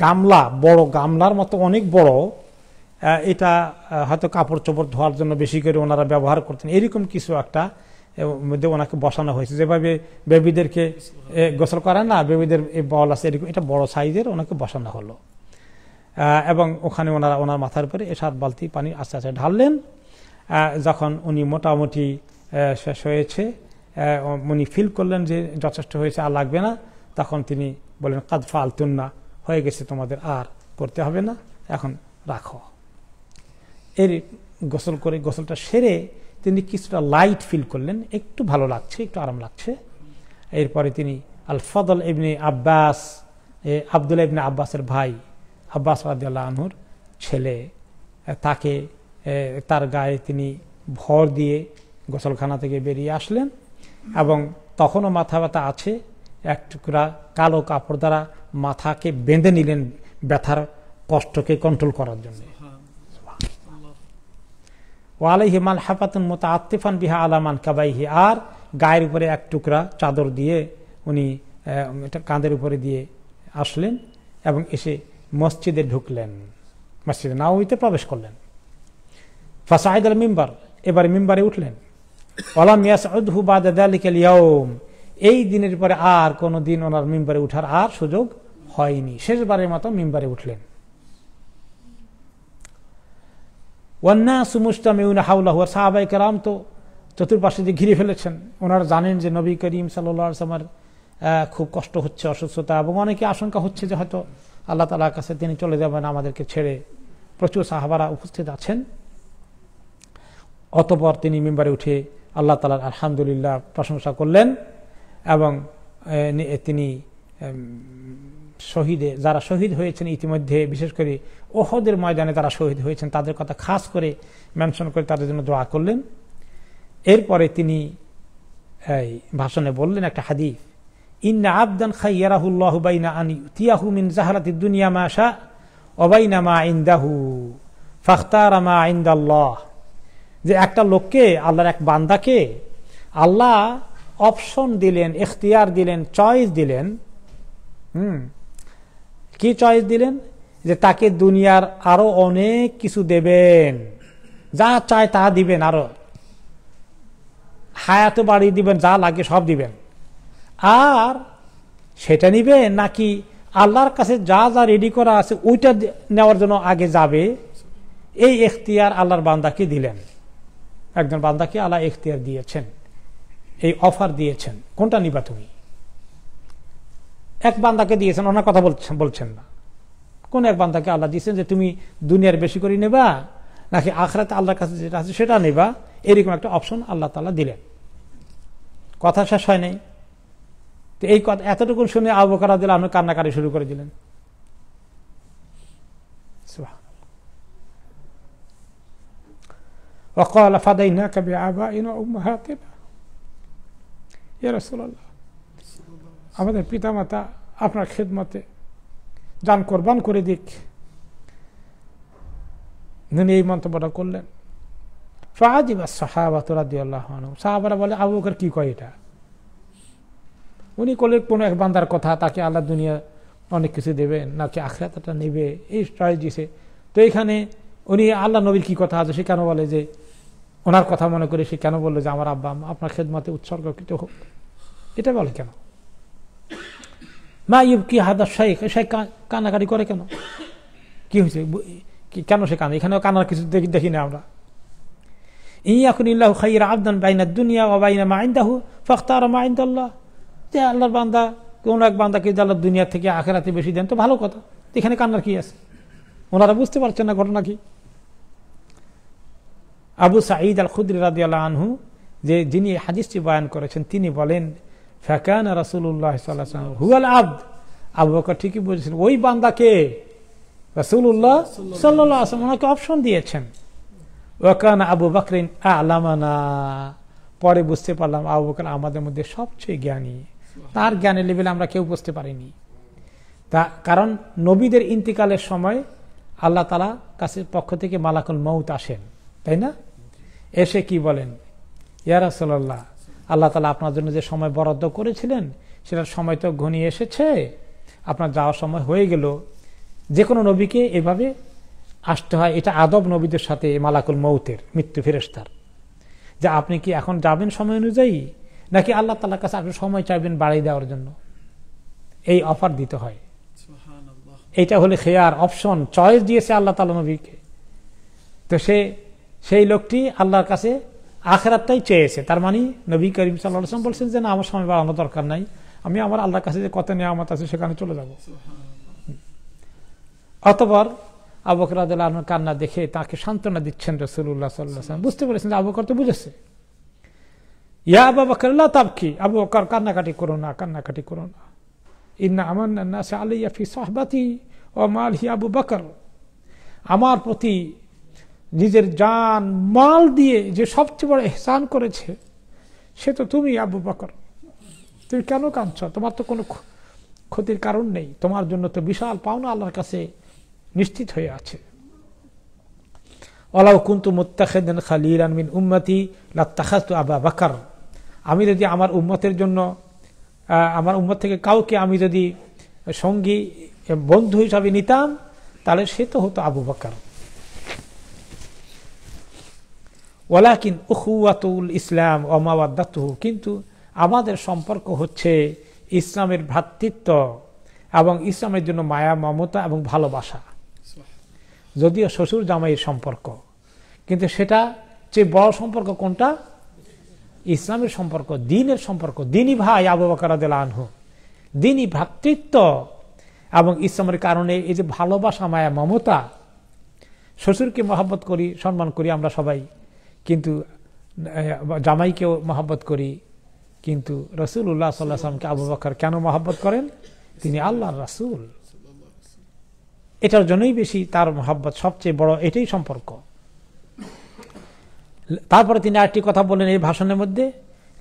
গামলা, বড় গামলার মতো অনেক বড়। এটা হয়তো কাপড় চোপড় ধোয়ার জন্য বেশি করে ওনারা ব্যবহার করতেন। এরকম কিছু একটা মধ্যে ওনাকে বসানো হয়েছে, যেভাবে বেবিদেরকে গোসল করায় না, বেবিদের বল আছে এরকম, এটা বড় সাইজের, ওনাকে বসানো হলো। এবং ওখানে ওনার মাথার উপরে 7 বালতি পানি আস্তে আস্তে ঢাললেন। যখন উনি মোটামুটি শেষ হয়েছে, উনি ফিল করলেন যে যথেষ্ট হয়েছে, আর লাগবে না, তখন তিনি বললেন, কাদ ফালতুন্না, হয়ে গেছে, তোমাদের আর করতে হবে না, এখন রাখো। এর গোসল করে, গোসলটা সেরে তিনি কিছুটা লাইট ফিল করলেন, একটু ভালো লাগছে, একটু আরাম লাগছে। এরপরে তিনি আল ফদল ইবনে আব্বাস, আব্দুল্লাহ ইবনে আব্বাসের ভাই, আব্বাস রাদিয়াল্লাহু আনহুর ছেলে, তাকে তার গায়ে তিনি ভর দিয়ে গোসলখানা থেকে বেরিয়ে আসলেন। এবং তখনও মাথা ব্যথা আছে, এক টুকরা কালো কাপড় দ্বারা মাথাকে বেঁধে নিলেন ব্যথার কষ্টকে কন্ট্রোল করার জন্য। ওয়ালাইহি মালহাফাতুন মুতাআত্তিফান বিহা আলা মানকাবাইহি, আর গায়ের উপরে এক টুকরা চাদর দিয়ে উনি এটা কাঁধের উপরে দিয়ে আসলেন এবং এসে মসজিদে ঢুকলেন, মসজিদে নববীতে প্রবেশ করলেন। ফাসাইদাল মিম্বার, এবারে মিম্বারে উঠলেন। ওয়ালাম ইয়াসউদহু বাদা যালিকাল ইয়াউম, এই দিনের পরে আর কোনো দিন ওনার মিম্বারে উঠার আর সুযোগ হয়নি, শেষবারের মতো মিম্বারে উঠলেন। ওয়ান্নাসু মুজতামিউনা হাওলাহু, সাহাবায়ে কেরাম তো চতুর্পাশে দিয়ে ঘিরে ফেলেছেন। ওনারা জানেন যে নবী করিম সাল্লাল্লাহু আলাইহি ওয়াসাল্লামের খুব কষ্ট হচ্ছে, অসুস্থতা, এবং অনেকে আশঙ্কা হচ্ছে যে হয়তো আল্লাহ তাআলার কাছে তিনি চলে যাবেন আমাদেরকে ছেড়ে। প্রচুর সাহাবারা উপস্থিত আছেন। অতঃপর তিনি মিম্বারে উঠে আল্লাহ তাআলার আলহামদুলিল্লাহ প্রশংসা করলেন, এবং তিনি যারা শহীদ হয়েছেন ইতিমধ্যে, বিশেষ করে ওহদের ময়দানে যারা শহীদ হয়েছেন তাদের কথা খাস করে মেনশন করে তাদের জন্য দোয়া করলেন। এরপরে তিনি এই ভাষণে বললেন একটা হাদিস, ইন্না আবদান খায়্যারাহুল্লাহু বাইনা আন ইউতিয়াহু মিন যাহরাতিদ দুনিয়া মা শা ওয়া বাইনা মা ইনদাহু ফাখতারা মা ইনদাল্লাহ। যে একটা লোককে, আল্লাহর এক বান্দাকে আল্লাহ অপশন দিলেন, ইখতিয়ার দিলেন, চয়েস দিলেন। কি চয়েস দিলেন? যে তাকে দুনিয়ার আরো অনেক কিছু দেবেন, যা চায় তা দিবেন, আরো হায়াত বাড়িয়ে দিবেন, যা লাগে সব দিবেন। আর সেটা নিবেন নাকি আল্লাহর কাছে যা যা রেডি করা আছে ওইটা নেওয়ার জন্য আগে যাবে, এই ইখতিয়ার আল্লাহর বান্দাকে দিলেন। একজন বান্দাকে আল্লাহ ইখতিয়ার দিয়েছেন, এই অফার দিয়েছেন, কোনটা নিবা তুমি? এক বান্দাকে দিয়েছেন, ওনার কথা বলছেন না, কোন এক বান্দাকে আল্লাহ দিয়েছেন যে তুমি দুনিয়ার বেশি করে নেবা নাকি আখিরাতে আল্লাহর কাছে যেটা আছে সেটা নেবা, এরকম একটা অপশন আল্লাহ তাআলা দিলেন। কথা শেষ হয় নাই। তো এই কথা এতটুকু শুনে আবু বকর রাদিয়াল্লাহু আনহু কান্নাকাটি শুরু করে দিলেন। وقال فديناك بآبائنا وأمهاتنا ইয়া রাসূলুল্লাহ, আমাদের পিতামাতা আপনার খেদমতে জান কোরবান করে দিক। তিনি এই মন্তব্যটা করলেন। ফাআজিবা সাহাবাতু রাদিয়াল্লাহু আনহুম, সাহাবারা বলে আবু বকর কি কয় এটা? উনি করলেন কোন এক বান্দার কথা, তাকে আল্লাহ দুনিয়া অনেক কিছু দেবেন নাকি আখিরাতটা নেবে, এই চয়েস দিয়েছে। তো এখানে উনি আল্লাহ নবীর কি কথা আছে সে কেন বলে যে ওনার কথা মনে করে সে কেন বললো যে আমার আব্বা আপনার খেদমতে উৎসর্গকৃত হোক? এটা বলে কেন? মা ইউবকি হাদা শাইখ, শাইখ কান্নাকাটি করে কেন? কি হয়েছে? কেন সে কান্দে? এখানেও কান্নার কিছু দেখি না আমরা। ইয়াকুনিল্লাহু খায়রা আবদান বাইনাদ দুনিয়া ওয়া বাইনা মা ইনদাহু ফাখতারা মা ইনদাল্লাহ। যে আল্লাহর বান্দা কোন এক বান্দাকে আল্লাহ দুনিয়া থেকে আখিরাতে বেশি দেন তো ভালো কথা, এখানে কান্নার কি আছে? ওনারা বুঝতে পারছেন না ঘটনা কি। আবু সাঈদ আল খুদরি রাদিয়াল্লাহু আনহু, যে যিনি হাদিসটি বয়ান করেছেন, তিনি বলেন ফাকানা রাসূলুল্লাহ সাল্লাল্লাহু আলাইহি ওয়াসাল্লাম হুয়াল আবদ। আবু বকর ঠিকই বলেছেন, ওই বান্দাকে রাসূলুল্লাহ সাল্লাল্লাহু আলাইহি ওয়াসাল্লাম ওনাকে অপশন দিয়েছেন। ওয়া কানা আবু বকরিন আ'লামানা, পরে বুঝতে পারলাম আবু বকর আমাদের মধ্যে সবচেয়ে জ্ঞানী, তার জ্ঞানের লেভেলে আমরা কেউ বুঝতে পারিনি। তা কারণ নবীদের ইন্তিকালের সময় আল্লাহ তাআলা কাছে পক্ষ থেকে মালাকুল মউত আসেন, তাই না? এসে কি বলেন, ইয়া রাসূলুল্লাহ, আল্লাহ তাআলা আপনার জন্য যে সময় বরাদ্দ করেছিলেন সেটার সময় তো ঘনিয়ে এসেছে, আপনার যাওয়ার সময় হয়ে গেল। যে কোনো নবীকে এভাবে আসতে হয়, এটা আদব নবীদের সাথে মালাকুল মউতের, মৃত্যু ফেরেশতার, যে আপনি কি এখন যাবেন সময় অনুযায়ী নাকি আল্লাহ তাআলার কাছে আপনি সময় চাইবেন বাড়িয়ে দেওয়ার জন্য, এই অফার দিতে হয়। এইটা হলে খেয়ার, অপশন, চয়েস দিয়েছে আল্লাহ তাআলা নবীকে। তো সেই লোকটি আল্লাহর কাছে আখিরাতটাই চেয়েছে। তার মানে নবী করিম সাল্লাল্লাহু আলাইহি ওয়াসাল্লাম বলছেন যে না, আমার সময় বাড়ানোর দরকার নাই, আমি আমার আল্লাহর কাছে যে কত নিয়ামত আছে সেখানে চলে যাব। অতঃপর আবু বকর রাদিয়াল্লাহু আনহু কান্না দেখে তাকে সান্ত্বনা দিচ্ছেন রাসূলুল্লাহ সাল্লাল্লাহু আলাইহি ওয়াসাল্লাম। বুঝতে পেরেছেন যে আবু বকর তো বুঝেছে। ইয়া আবু বকর লা তাবকি, আবু বকর কান্নাকাটি করো না, কান্নাকাটি করো না। ইন্না আমান্না নাস আলাইয়া ফি সাহবাতি ওয়া মালহি আবু বকর, আমার প্রতি নিজের জান মাল দিয়ে যে সবচেয়ে বড় ইহসান করেছে সে তো তুমি আবু বকর। তুমি কেন কাঁদছ? তোমার তো কোনো ক্ষতির কারণ নেই, তোমার জন্য তো বিশাল পাওনা আল্লাহর কাছে নিশ্চিত হয়ে আছে। ওয়ালাউ কুনতু মুত্তাখিদান খালিলান মিন উম্মতি লাত্তাখাযতু আবু বকর, আমি যদি আমার উম্মতের জন্য, আমার উম্মত থেকে কাউকে আমি যদি সঙ্গী বন্ধু হিসাবে নিতাম তাহলে সে তো হতো আবু বকর। ওয়ালাকিন উখুওয়াতুল ইসলাম ওয়া মাওয়াদ্দাতুহু, কিন্তু আমাদের সম্পর্ক হচ্ছে ইসলামের ভ্রাতৃত্ব এবং ইসলামের জন্য মায়া, মমতা এবং ভালোবাসা। যদিও শ্বশুর জামাইয়ের সম্পর্ক, কিন্তু সেটা চেয়ে বড় সম্পর্ক কোনটা? ইসলামের সম্পর্ক, দ্বীনের সম্পর্ক, দ্বীনি ভাই আবু বকর রাদিয়াল্লাহু আনহু, দ্বীনি ভ্রাতৃত্ব এবং ইসলামের কারণে এই যে ভালোবাসা, মায়া, মমতা। শ্বশুরকে মহব্বত করি, সম্মান করি আমরা সবাই, কিন্তু জামাইকেও মহব্বত করি, কিন্তু রাসূলুল্লাহ সাল্লাল্লাহু আলাইহি ওয়াসাল্লামকে আবু বকর কেন মহব্বত করেন? তিনি আল্লাহর রাসূল, এটার জন্যই বেশি তার মহব্বত, সবচেয়ে বড় এটাই সম্পর্ক। তারপরে তিনি আরেকটি কথা বলেন এই ভাষণের মধ্যে,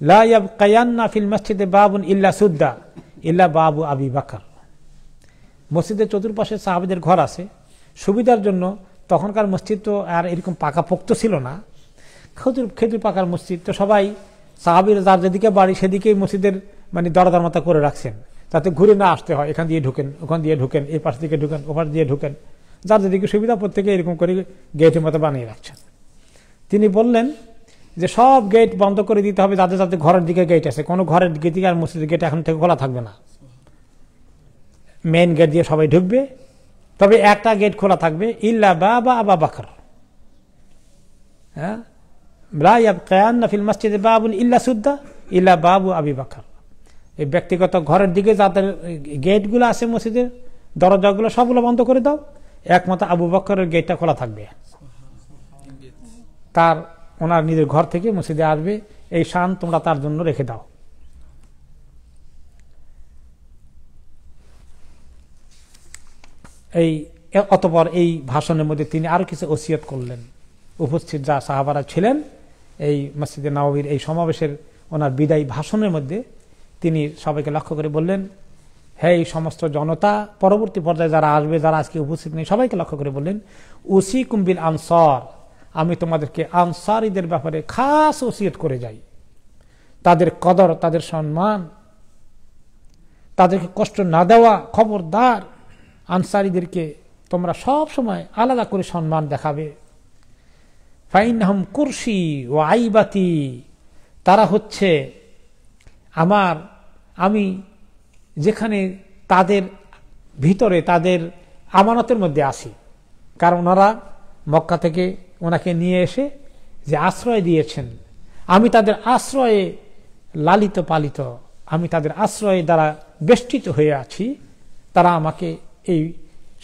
লা ইয়াবকায়ান্না ফিল মাসজিদে বাবুন ইল্লা সুদ্দা ইল্লা বাবু আবি বকর। মসজিদের চতুর্পাশে সাহাবীদের ঘর আছে, সুবিধার জন্য। তখনকার মসজিদ তো আর এরকম পাকাপোক্ত ছিল না, খেজুর পাকার মসজিদ, তো সবাই সাহাবীরা যার যেদিকে বাড়ি সেদিকেই মসজিদের মানে দরজার মতো করে রাখছেন, যাতে ঘুরে না আসতে হয়, এখান দিয়ে ঢুকেন, ওখান দিয়ে ঢুকেন, এই পাশ থেকে ঢুকেন, ওপাশ দিয়ে ঢুকেন, যার যেদিকে সুবিধা প্রত্যেকে এরকম করে গেটের মতো বানিয়ে রাখছেন। তিনি বললেন যে সব গেট বন্ধ করে দিতে হবে, যাতে যাতে ঘরের দিকে গেট আছে, কোনো ঘরের দিকে আর মসজিদের গেট এখন থেকে খোলা থাকবে না, মেইন গেট দিয়ে সবাই ঢুকবে, তবে একটা গেট খোলা থাকবে, ইল্লা বাবা আবু বকর। হ্যাঁ, লা ইয়াবকায়ান্না ফিল মাসজিদে বাবুন ইল্লা সুদ্দা ইল্লা বাবু আবি বকর। এই ব্যক্তিগত ঘরের দিকে যাদের গেটগুলো আছে, মসজিদের দরজাগুলো সবগুলো বন্ধ করে দাও, একমাত্র আবু বকরের গেটটা খোলা থাকবে, তার ওনার নিজের ঘর থেকে মসজিদে আসবে, এই শান তোমরা তার জন্য রেখে দাও। এই অতঃপর এই ভাষণের মধ্যে তিনি আরো কিছু ওসিয়ত করলেন। উপস্থিত যা সাহাবারা ছিলেন এই মসজিদে নববীর এই সমাবেশের ওনার বিদায়ী ভাষণের মধ্যে তিনি সবাইকে লক্ষ্য করে বললেন, হে এই সমস্ত জনতা, পরবর্তী পর্যায়ে যারা আসবে, যারা আজকে উপস্থিত নেই, সবাইকে লক্ষ্য করে বললেন, উসিকুম বিল আনসার, আমি তোমাদেরকে আনসারীদের ব্যাপারে খাস ওসিয়ত করে যাই। তাদের কদর, তাদের সম্মান, তাদেরকে কষ্ট না দেওয়া, খবরদার আনসারীদেরকে তোমরা সব সময় আলাদা করে সম্মান দেখাবে। ফাইনহুম কুরসি ওয়া আইবাতি, তারা হচ্ছে আমি যেখানে তাদের ভিতরে, তাদের আমানতের মধ্যে আসি। কারণ ওনারা মক্কা থেকে ওনাকে নিয়ে এসে যে আশ্রয় দিয়েছেন, আমি তাদের আশ্রয়ে লালিত পালিত, আমি তাদের আশ্রয়ে দ্বারা বেষ্টিত হয়ে আছি। তারা আমাকে এই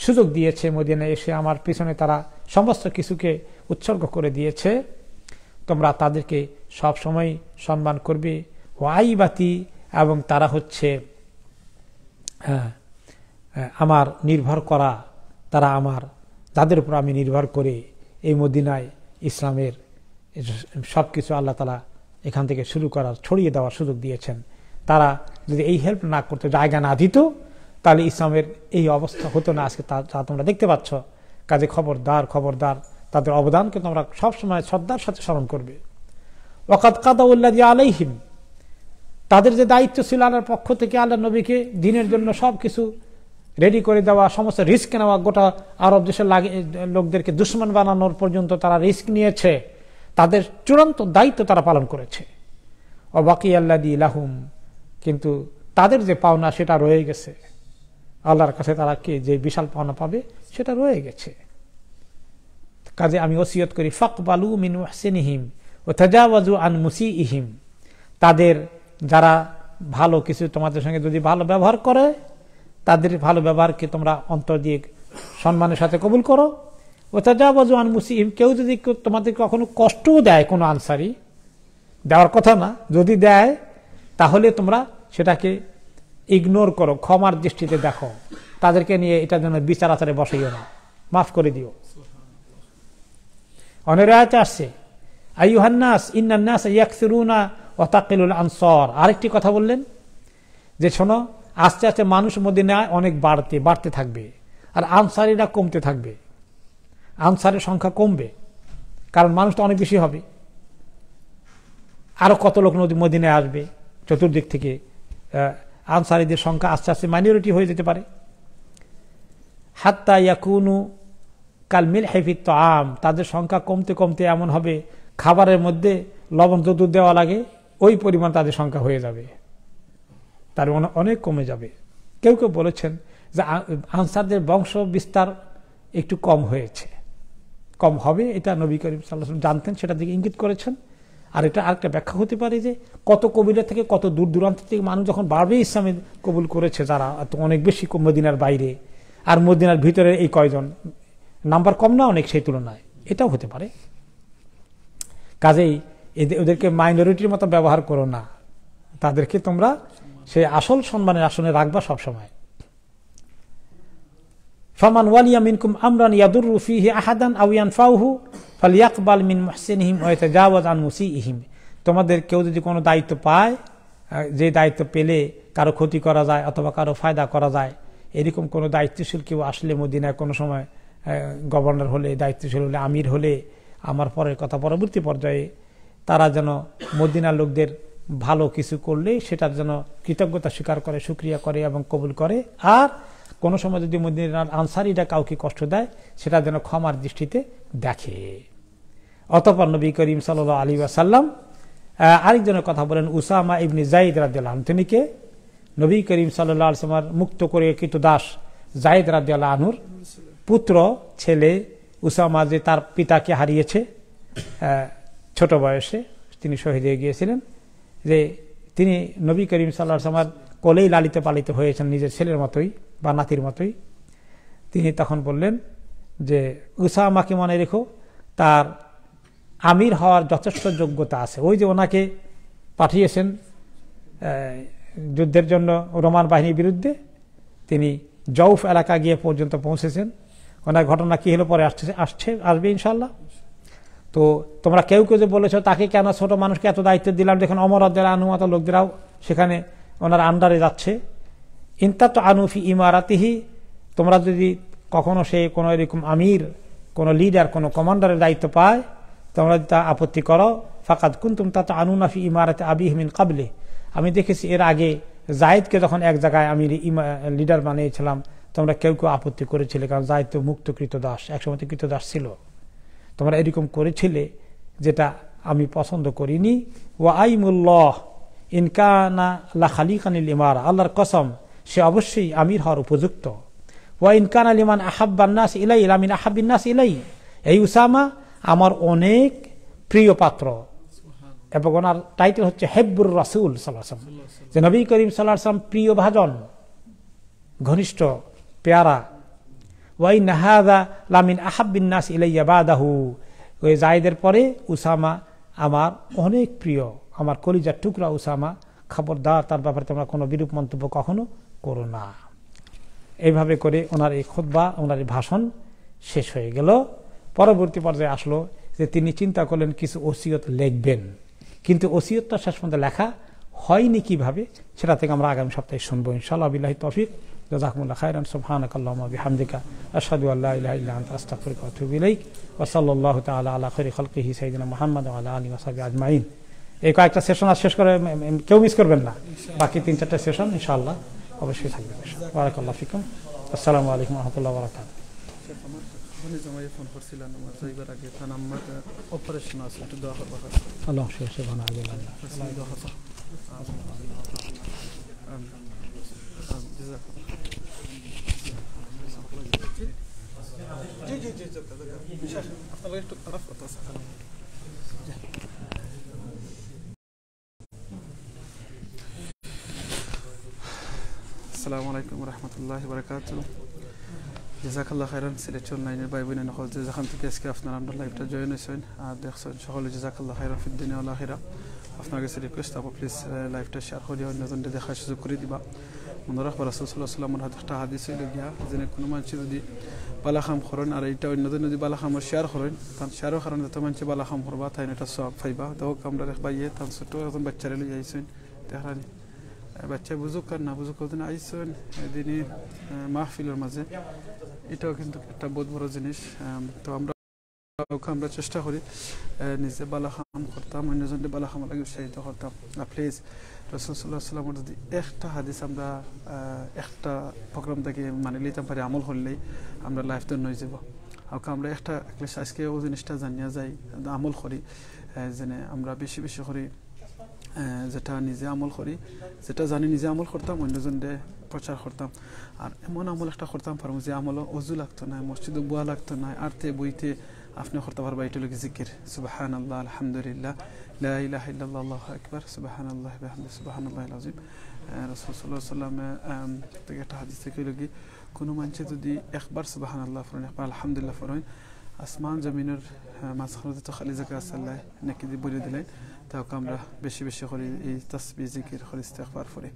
সুযোগ দিয়েছে, মদিনায় এসে আমার পিছনে তারা সমস্ত কিছুকে উৎসর্গ করে দিয়েছে। তোমরা তাদেরকে সব সময় সম্মান করবে। ওয়াইবাতি, এবং তারা হচ্ছে আমার নির্ভর করা, তারা আমার, যাদের উপর আমি নির্ভর করে এই মদিনায় ইসলামের সবকিছু আল্লাহ তাআলা এখান থেকে শুরু করার, ছড়িয়ে দেওয়ার সুযোগ দিয়েছেন। তারা যদি এই হেল্প না করতে, জায়গা না দিত, তাহলে ইসলামের এই অবস্থা হতো না আজকে, তা তোমরা দেখতে পাচ্ছ। কাজে খবরদার, খবরদার, তাদের অবদানকে তোমরা সবসময় শ্রদ্ধার সাথে স্মরণ করবে। ওয়াকাদ কাদাউল্লাযী আলাইহিম, তাদের যে দায়িত্ব ছিল আল্লাহর পক্ষ থেকে আল্লাহ নবীকে দ্বীনের জন্য সবকিছু রেডি করে দেওয়া, সমস্ত রিস্ক নেওয়া, গোটা আরব দেশের লোকদেরকে দুশমন বানানোর পর্যন্ত তারা রিস্ক নিয়েছে, তাদের চূড়ান্ত দায়িত্ব তারা পালন করেছে। ওয়াবাকিয়াল্লাযী লাহুম, কিন্তু তাদের যে পাওনা সেটা রয়ে গেছে, আল্লাহর কাছে তারা যে বিশাল পাওনা পাবে সেটা রয়ে গেছে। কাজে আমি ওসিয়ত করি, ফাকবালু মিন মুহসিনিহিম ওয়া তাজাওয়াজু আন মুসিইহিম, তাদের যারা ভালো কিছু তোমাদের সঙ্গে যদি ভালো ব্যবহার করে, তাদের ভালো ব্যবহারকে তোমরা অন্তর দিয়ে সম্মানের সাথে কবুল করো। ওয়া তাজাওয়াজু আন মুসিইহিম, কেউ যদি তোমাদের কখনো কষ্টও দেয়, কোনো আনসারি, দেওয়ার কথা না, যদি দেয় তাহলে তোমরা সেটাকে ইগনোর করো, ক্ষমার দৃষ্টিতে দেখো, তাদেরকে নিয়ে এটার জন্য বিচার আচারে বসাইও না, মাফ করে দিও। অনেক আয়াতে আসছে, আইয়ুহান নাস ইন্নান নাস ইয়াকসিরুনা ওয়া তাকিলুল আনসার। আরেকটি কথা বললেন যে শোনো, আস্তে আস্তে মানুষ মদিনায় অনেক বাড়তে থাকবে, আর আনসারীরা কমতে থাকবে। আনসারের সংখ্যা কমবে, কারণ মানুষ তো অনেক বেশি হবে, আরো কত লোক মদিনায় আসবে চতুর্দিক থেকে, আনসারীদের সংখ্যা আস্তে আস্তে মাইনরিটি হয়ে যেতে পারে। হাত্তা ইয়াকুনু কাল মিলহি ফিত তাআম, তাদের সংখ্যা কমতে কমতে এমন হবে খাবারের মধ্যে লবণ যত দেওয়া লাগে ওই পরিমাণ তাদের সংখ্যা হয়ে যাবে, তার অনেক কমে যাবে। কেউ কেউ বলেছেন যে আনসারদের বংশ বিস্তার একটু কম হয়েছে, কম হবে, এটা নবী করিম সাল্লাল্লাহু আলাইহি ওয়াসাল্লাম জানতেন, সেটা দিকে ইঙ্গিত করেছেন। আর এটা আরেকটা ব্যাখ্যা হতে পারে যে কত কবিরা থেকে কত দূর দূরান্ত থেকে মানুষ যখন বারবে ইসলামে কবুল করেছে, যারা অনেক বেশি মদিনার বাইরে আর মদিনার ভিতরে এই কয়জন, নাম্বার কম না অনেক সেই তুলনায়, এটাও হতে পারে। কাজেই ওদেরকে মাইনরিটির মতো ব্যবহার করো না, তাদেরকে তোমরা সেই আসল সম্মানের আসনে রাখবা সবসময়। ফামান ওয়ালিয়া মিনকুম আমরান ইয়াদুররু ফীহি আহাদান আও ইয়ানফাউহু ফালইয়াকবাল মিন মুহসিনিহিম ওয়া ইয়াতাজাওয়াজ আন মুসিইহিম। তোমাদের কেউ যদি কোনো দায়িত্ব পায়, যে দায়িত্ব পেলে কারো ক্ষতি করা যায় অথবা কারো ফায়দা করা যায়, এরকম কোনো দায়িত্বশীল কেউ আসলে মদিনায় কোনো সময় গভর্নর হলে, দায়িত্বশীল হলে, আমির হলে, আমার পরের কথা পরবর্তী পর্যায়ে তারা যেন মদিনার লোকদের ভালো কিছু করলে সেটার যেন কৃতজ্ঞতা স্বীকার করে, শুকরিয়া করে এবং কবুল করে। আর কোনো সময় যদি মদিনার আনসারীরা কাউকে কষ্ট দেয়, সেটা যেন ক্ষমার দৃষ্টিতে দেখে। অতঃপর নবী করিম সাল্লাল্লাহু আলাইহি ওয়াসাল্লাম আরেকজনের কথা বলেন, উসামা ইবনে যায়েদ রাদিয়াল্লাহু আনহু। তিনি কে? নবী করিম সাল্লাল্লাহু আলাইহি ওয়াসাল্লাম মুক্ত করে কৃতদাস যায়েদ রাদিয়াল্লাহু আনহুর পুত্র ছেলে উসামা, যে তার পিতাকে হারিয়েছে ছোট বয়সে, তিনি শহীদ হয়ে গিয়েছিলেন। যে তিনি নবী করিম সাল্লাল্লাহু আলাইহি ওয়াসাল্লাম কোলেই লালিত পালিত হয়েছেন, নিজের ছেলের মতোই বা নাতির মতোই। তিনি তখন বললেন যে উসামাকে মনে রেখো, তার আমির হওয়ার যথেষ্ট যোগ্যতা আছে। ওই যে ওনাকে পাঠিয়েছেন যুদ্ধের জন্য রোমান বাহিনীর বিরুদ্ধে, তিনি জৌফ এলাকা গিয়ে পর্যন্ত পৌঁছেছেন। ওনার ঘটনা কি হলো পরে আসবে ইনশাল্লাহ। তো তোমরা কেউ কেউ যে বলেছ তাকে কেন ছোট মানুষকে এত দায়িত্ব দিলাম, দেখুন অমর রাদিয়াল্লাহু আনহু মতো লোকদেরাও সেখানে ওনার আন্ডারে যাচ্ছে। ইনতাত আনুফি ইমারাতিহি, তোমরা যদি কখনো সে কোনো এরকম আমির, কোনো লিডার, কোনো কমান্ডারের দায়িত্ব পায়, তোমরা তা আপত্তি করো। ফাকাদ কুনতুম তাতআনুনা ফি ইমারাতি আবিহি মিন ক্বাবলি, আমি দেখেছি এর আগে যায়েদকে যখন এক জায়গায় আমি লিডার বানিয়েছিলাম, তোমরা কেউ কেউ আপত্তি করেছিলে, কারণ যায়েদ তো মুক্ত কৃতদাস, একসময় কৃতদাস ছিল, তোমরা এরকম করেছিলে, যেটা আমি পছন্দ করিনি। ওয়া আইমুল্লাহ ইন কানা লা খালিকানিল ইমারা, আল্লাহর কসম সে অবশ্যই আমির হওয়ার উপযুক্ত। ওয়া ইন কানা লিমান আহাব্বান নাস ইলাই লামিন আহাব্বিন নাস ইলাই, এই উসামা আমার অনেক প্রিয় পাত্র, এবং ওনার টাইটেল হচ্ছে হেব্বুর রাসূল সাল্লাল্লাহু আলাইহি ওয়াসাল্লাম, যে নবী করিম সাল্লাল্লাহু আলাইহি ওয়াসাল্লাম প্রিয় ভাজন, ঘনিষ্ঠ, পেয়ারা। ওয়াইন হাযা লামিন আহাব্বিন নাস ইলাইয়া বাদাহু, ওই যায়েদের পরে উসামা আমার অনেক প্রিয়, আমার কলিজার টুকরা উসামা, খবরদার তার ব্যাপারে তোমরা কোনো বিরূপ মন্তব্য কখনো করো না। এইভাবে করে ওনার এই খুতবা, ওনার এই ভাষণ শেষ হয়ে গেল। পরবর্তী পর্যায়ে আসলো যে তিনি চিন্তা করলেন কিছু ওসিয়ত লিখবেন, কিন্তু ওসিয়তটা শেষ পর্যন্ত লেখা হয়নি কিভাবে, সেটা থেকে আমরা আগামী সপ্তাহে শুনবো ইনশাআল্লাহ। বিল্লাহি তৌফিক, জাযাকুমুল্লাহু খাইরান, সুবহানাকাল্লাহুম্মা ওয়া বিহামদিকা, আশহাদু আল্লা ইলাহা ইল্লা আনতা, আস্তাগফিরুকা ওয়া আতুবু ইলাইক। ওয়া সাল্লাল্লাহু তাআলা আলা খাইরি খালকিহি সাইয়্যিদিনা মুহাম্মদ ওয়া আলা আলিহি ওয়া সাহবিহি আজমাইন। এই কয়েকটা সেশন আর শেষ করে কেউ মিস করবেন না, বাকি 3-4টা সেশন ইনশাআল্লাহ অবশ্যই থাকবে। বারাকাল্লাহু ফিকুম, আসসালামু আলাইকুম ওয়া রাহমাতুল্লাহি ওয়া বারাকাতুহু। ফোন করছিলেন আমার যাইবার আগে, তার আমার অপারেশন আছে, একটু দোয়া করবা। আল্লাহ শেষে বানা আল্লাহ আসসালামু আলাইকুম ওয়া রাহমাতুল্লাহি ওয়া বারাকাতুহু। জাযাকাল্লাহু খাইরান। সিলেট অনলাইনের ভাই বোনেরা হল যে যেখান থেকে আজকে আপনারা আমরা লাইভটা জয়েন হয়েছেন আর দেখছেন, সকলে জাযাকাল্লাহু খাইরান ফিদ দুনিয়া ওয়াল আখিরা। আপনার কাছে রিকোয়েস্ট, আপনি প্লিজ লাইভটা শেয়ার করে অন্যজনকে দেখার সুযোগ করে দিবা। মনে রাখবা রাসূল সাল্লাল্লাহু আলাইহি ওয়াসাল্লামের একটা হাদিস হইল গিয়া, যে কোনো মানুষ যদি বালাখাম করেন আর এইটা অন্যজন যদি বালাখামের শেয়ার করেন, তার শেয়ারের কারণে যত মানুষ বালাখাম করবা তাই এটা সব পাইবা। তো আমরা দেখবাইয়ে তার ছোট এখন বাচ্চারা লই যাইছেন, দেখানি বাচ্চা বুঝুক আর না বুঝুক ওদিন আইসেন এদিনই মাহফিলের মাঝে, এটাও কিন্তু একটা বহুত বড় জিনিস। তো আমরা চেষ্টা করি নিজে বালাখাম করতাম, অন্যজনকে বালাখাম লাগে উৎসাহিত করতাম। প্লিজ রাসূল সাল্লাল্লাহু আলাইহি ওয়াসাল্লাম যদি একটা হাদিস আমরা একটা প্রোগ্রাম থেকে মানে নিতাম পারি, আমল করলেই আমরা লাইফ তো নয় যাব। আমরা একটা আজকে ওই জিনিসটা জানিয়া যাই, আমল করি, যেনে আমরা বেশি বেশি করি যেটা নিজে আমল করি, যেটা জানি নিজে আমল করতাম, অন্যজনকে প্রচার করতাম। আর এমন আমল একটা করতাম পারবো যে আমল অজু লাগতো না, মসজিদে বোয়া লাগতো না, আরতে বইতে আপনি করতে পারবা এটা লোক জিকির সুবহানাল্লাহ আলহামদুলিল্লাহ লা ইলাহা ইল্লাল্লাহ আল্লাহু আকবার সুবহানাল্লাহ ওয়া বিহামদিহি সুবহানাল্লাহিল আযীম। রাসূল সাল্লাল্লাহু আলাইহি ওয়াসাল্লাম থেকে একটা হাদিস থেকে লগি কোন মানুষ যদি একবার সুবহানাল্লাহ পড়েন একবার আলহামদুলিল্লাহ পড়েন আসমান জমিনের মাঝখানে তো খালি জায়গা আছে আল্লাহ নাকি দিয়ে বলে দিলেন তাও আমরা বেশি বেশি করে এই তাসবিহ জিকির করে ইস্তেগফার করে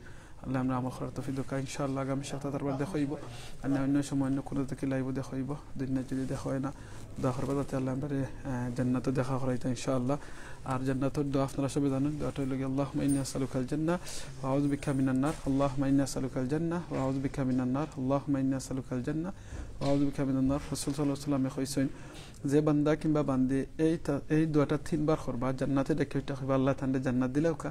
আল্লাহ আমরা আমল করার তৌফিক দাও ইনশাআল্লাহ। আগামী সপ্তাহে তারপর দেখাইব আর অন্য সময় অন্য কোনো থেকে লাইভ দেখাইব দুনিয়া যদি দেখা হয় না দোয়া করব যাতে আল্লাহ আমরা জান্নাতে দেখা করাইতে ইনশাআল্লাহ। আর জান্নাতের দোয়া আপনারা সবাই জানেন দোয়াটা হলো আল্লাহুম্মা ইন্নী আসআলুকাল জান্নাহ ওয়া আউযু বিকা মিনান নার আল্লাহুম্মা ইন্নী আসআলুকাল জান্নাহ ওয়া আউযু বিকা মিনান নার আল্লাহুম্মা ইন্নী আসআলুকাল জান্নাহ ওয়া আউযু বিকা মিনান নার। রাসূল সাল্লাল্লাহু আলাইহি ওয়াসাল্লাম কইছেন যে বান্দা কিংবা বান্দি এই দোয়াটা 3 বার করবা জান্নাতে ডেকে উঠা হইবা আল্লাহ তাআলা জান্নাত দিলেও কা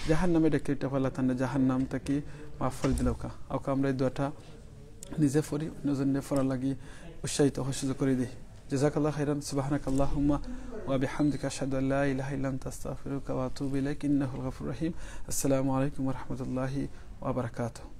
জাহান্নামে ডেকে উঠা আল্লাহ তাআলা জাহান্নাম থেকে মাফ করে দিলেও কা আও আমরা এই দোয়াটা নিজে পড়ি অন্যজনে পড়া লাগি উৎসাহিত সুযোগ করে দিই। জাযাকাল্লাহু খাইরান সুবহানাকাল্লাহুম্মা ওয়া বিহামদিকা আশহাদু আল্লা ইলাহা ইল্লা আনতা আস্তাগফিরুকা ওয়া আতুবু ইলাইক ইন্নাহুল গফুরুর রহিম। আসসালামু আলাইকুম ওয়া রাহমাতুল্লাহি ওয়া বারাকাতুহু।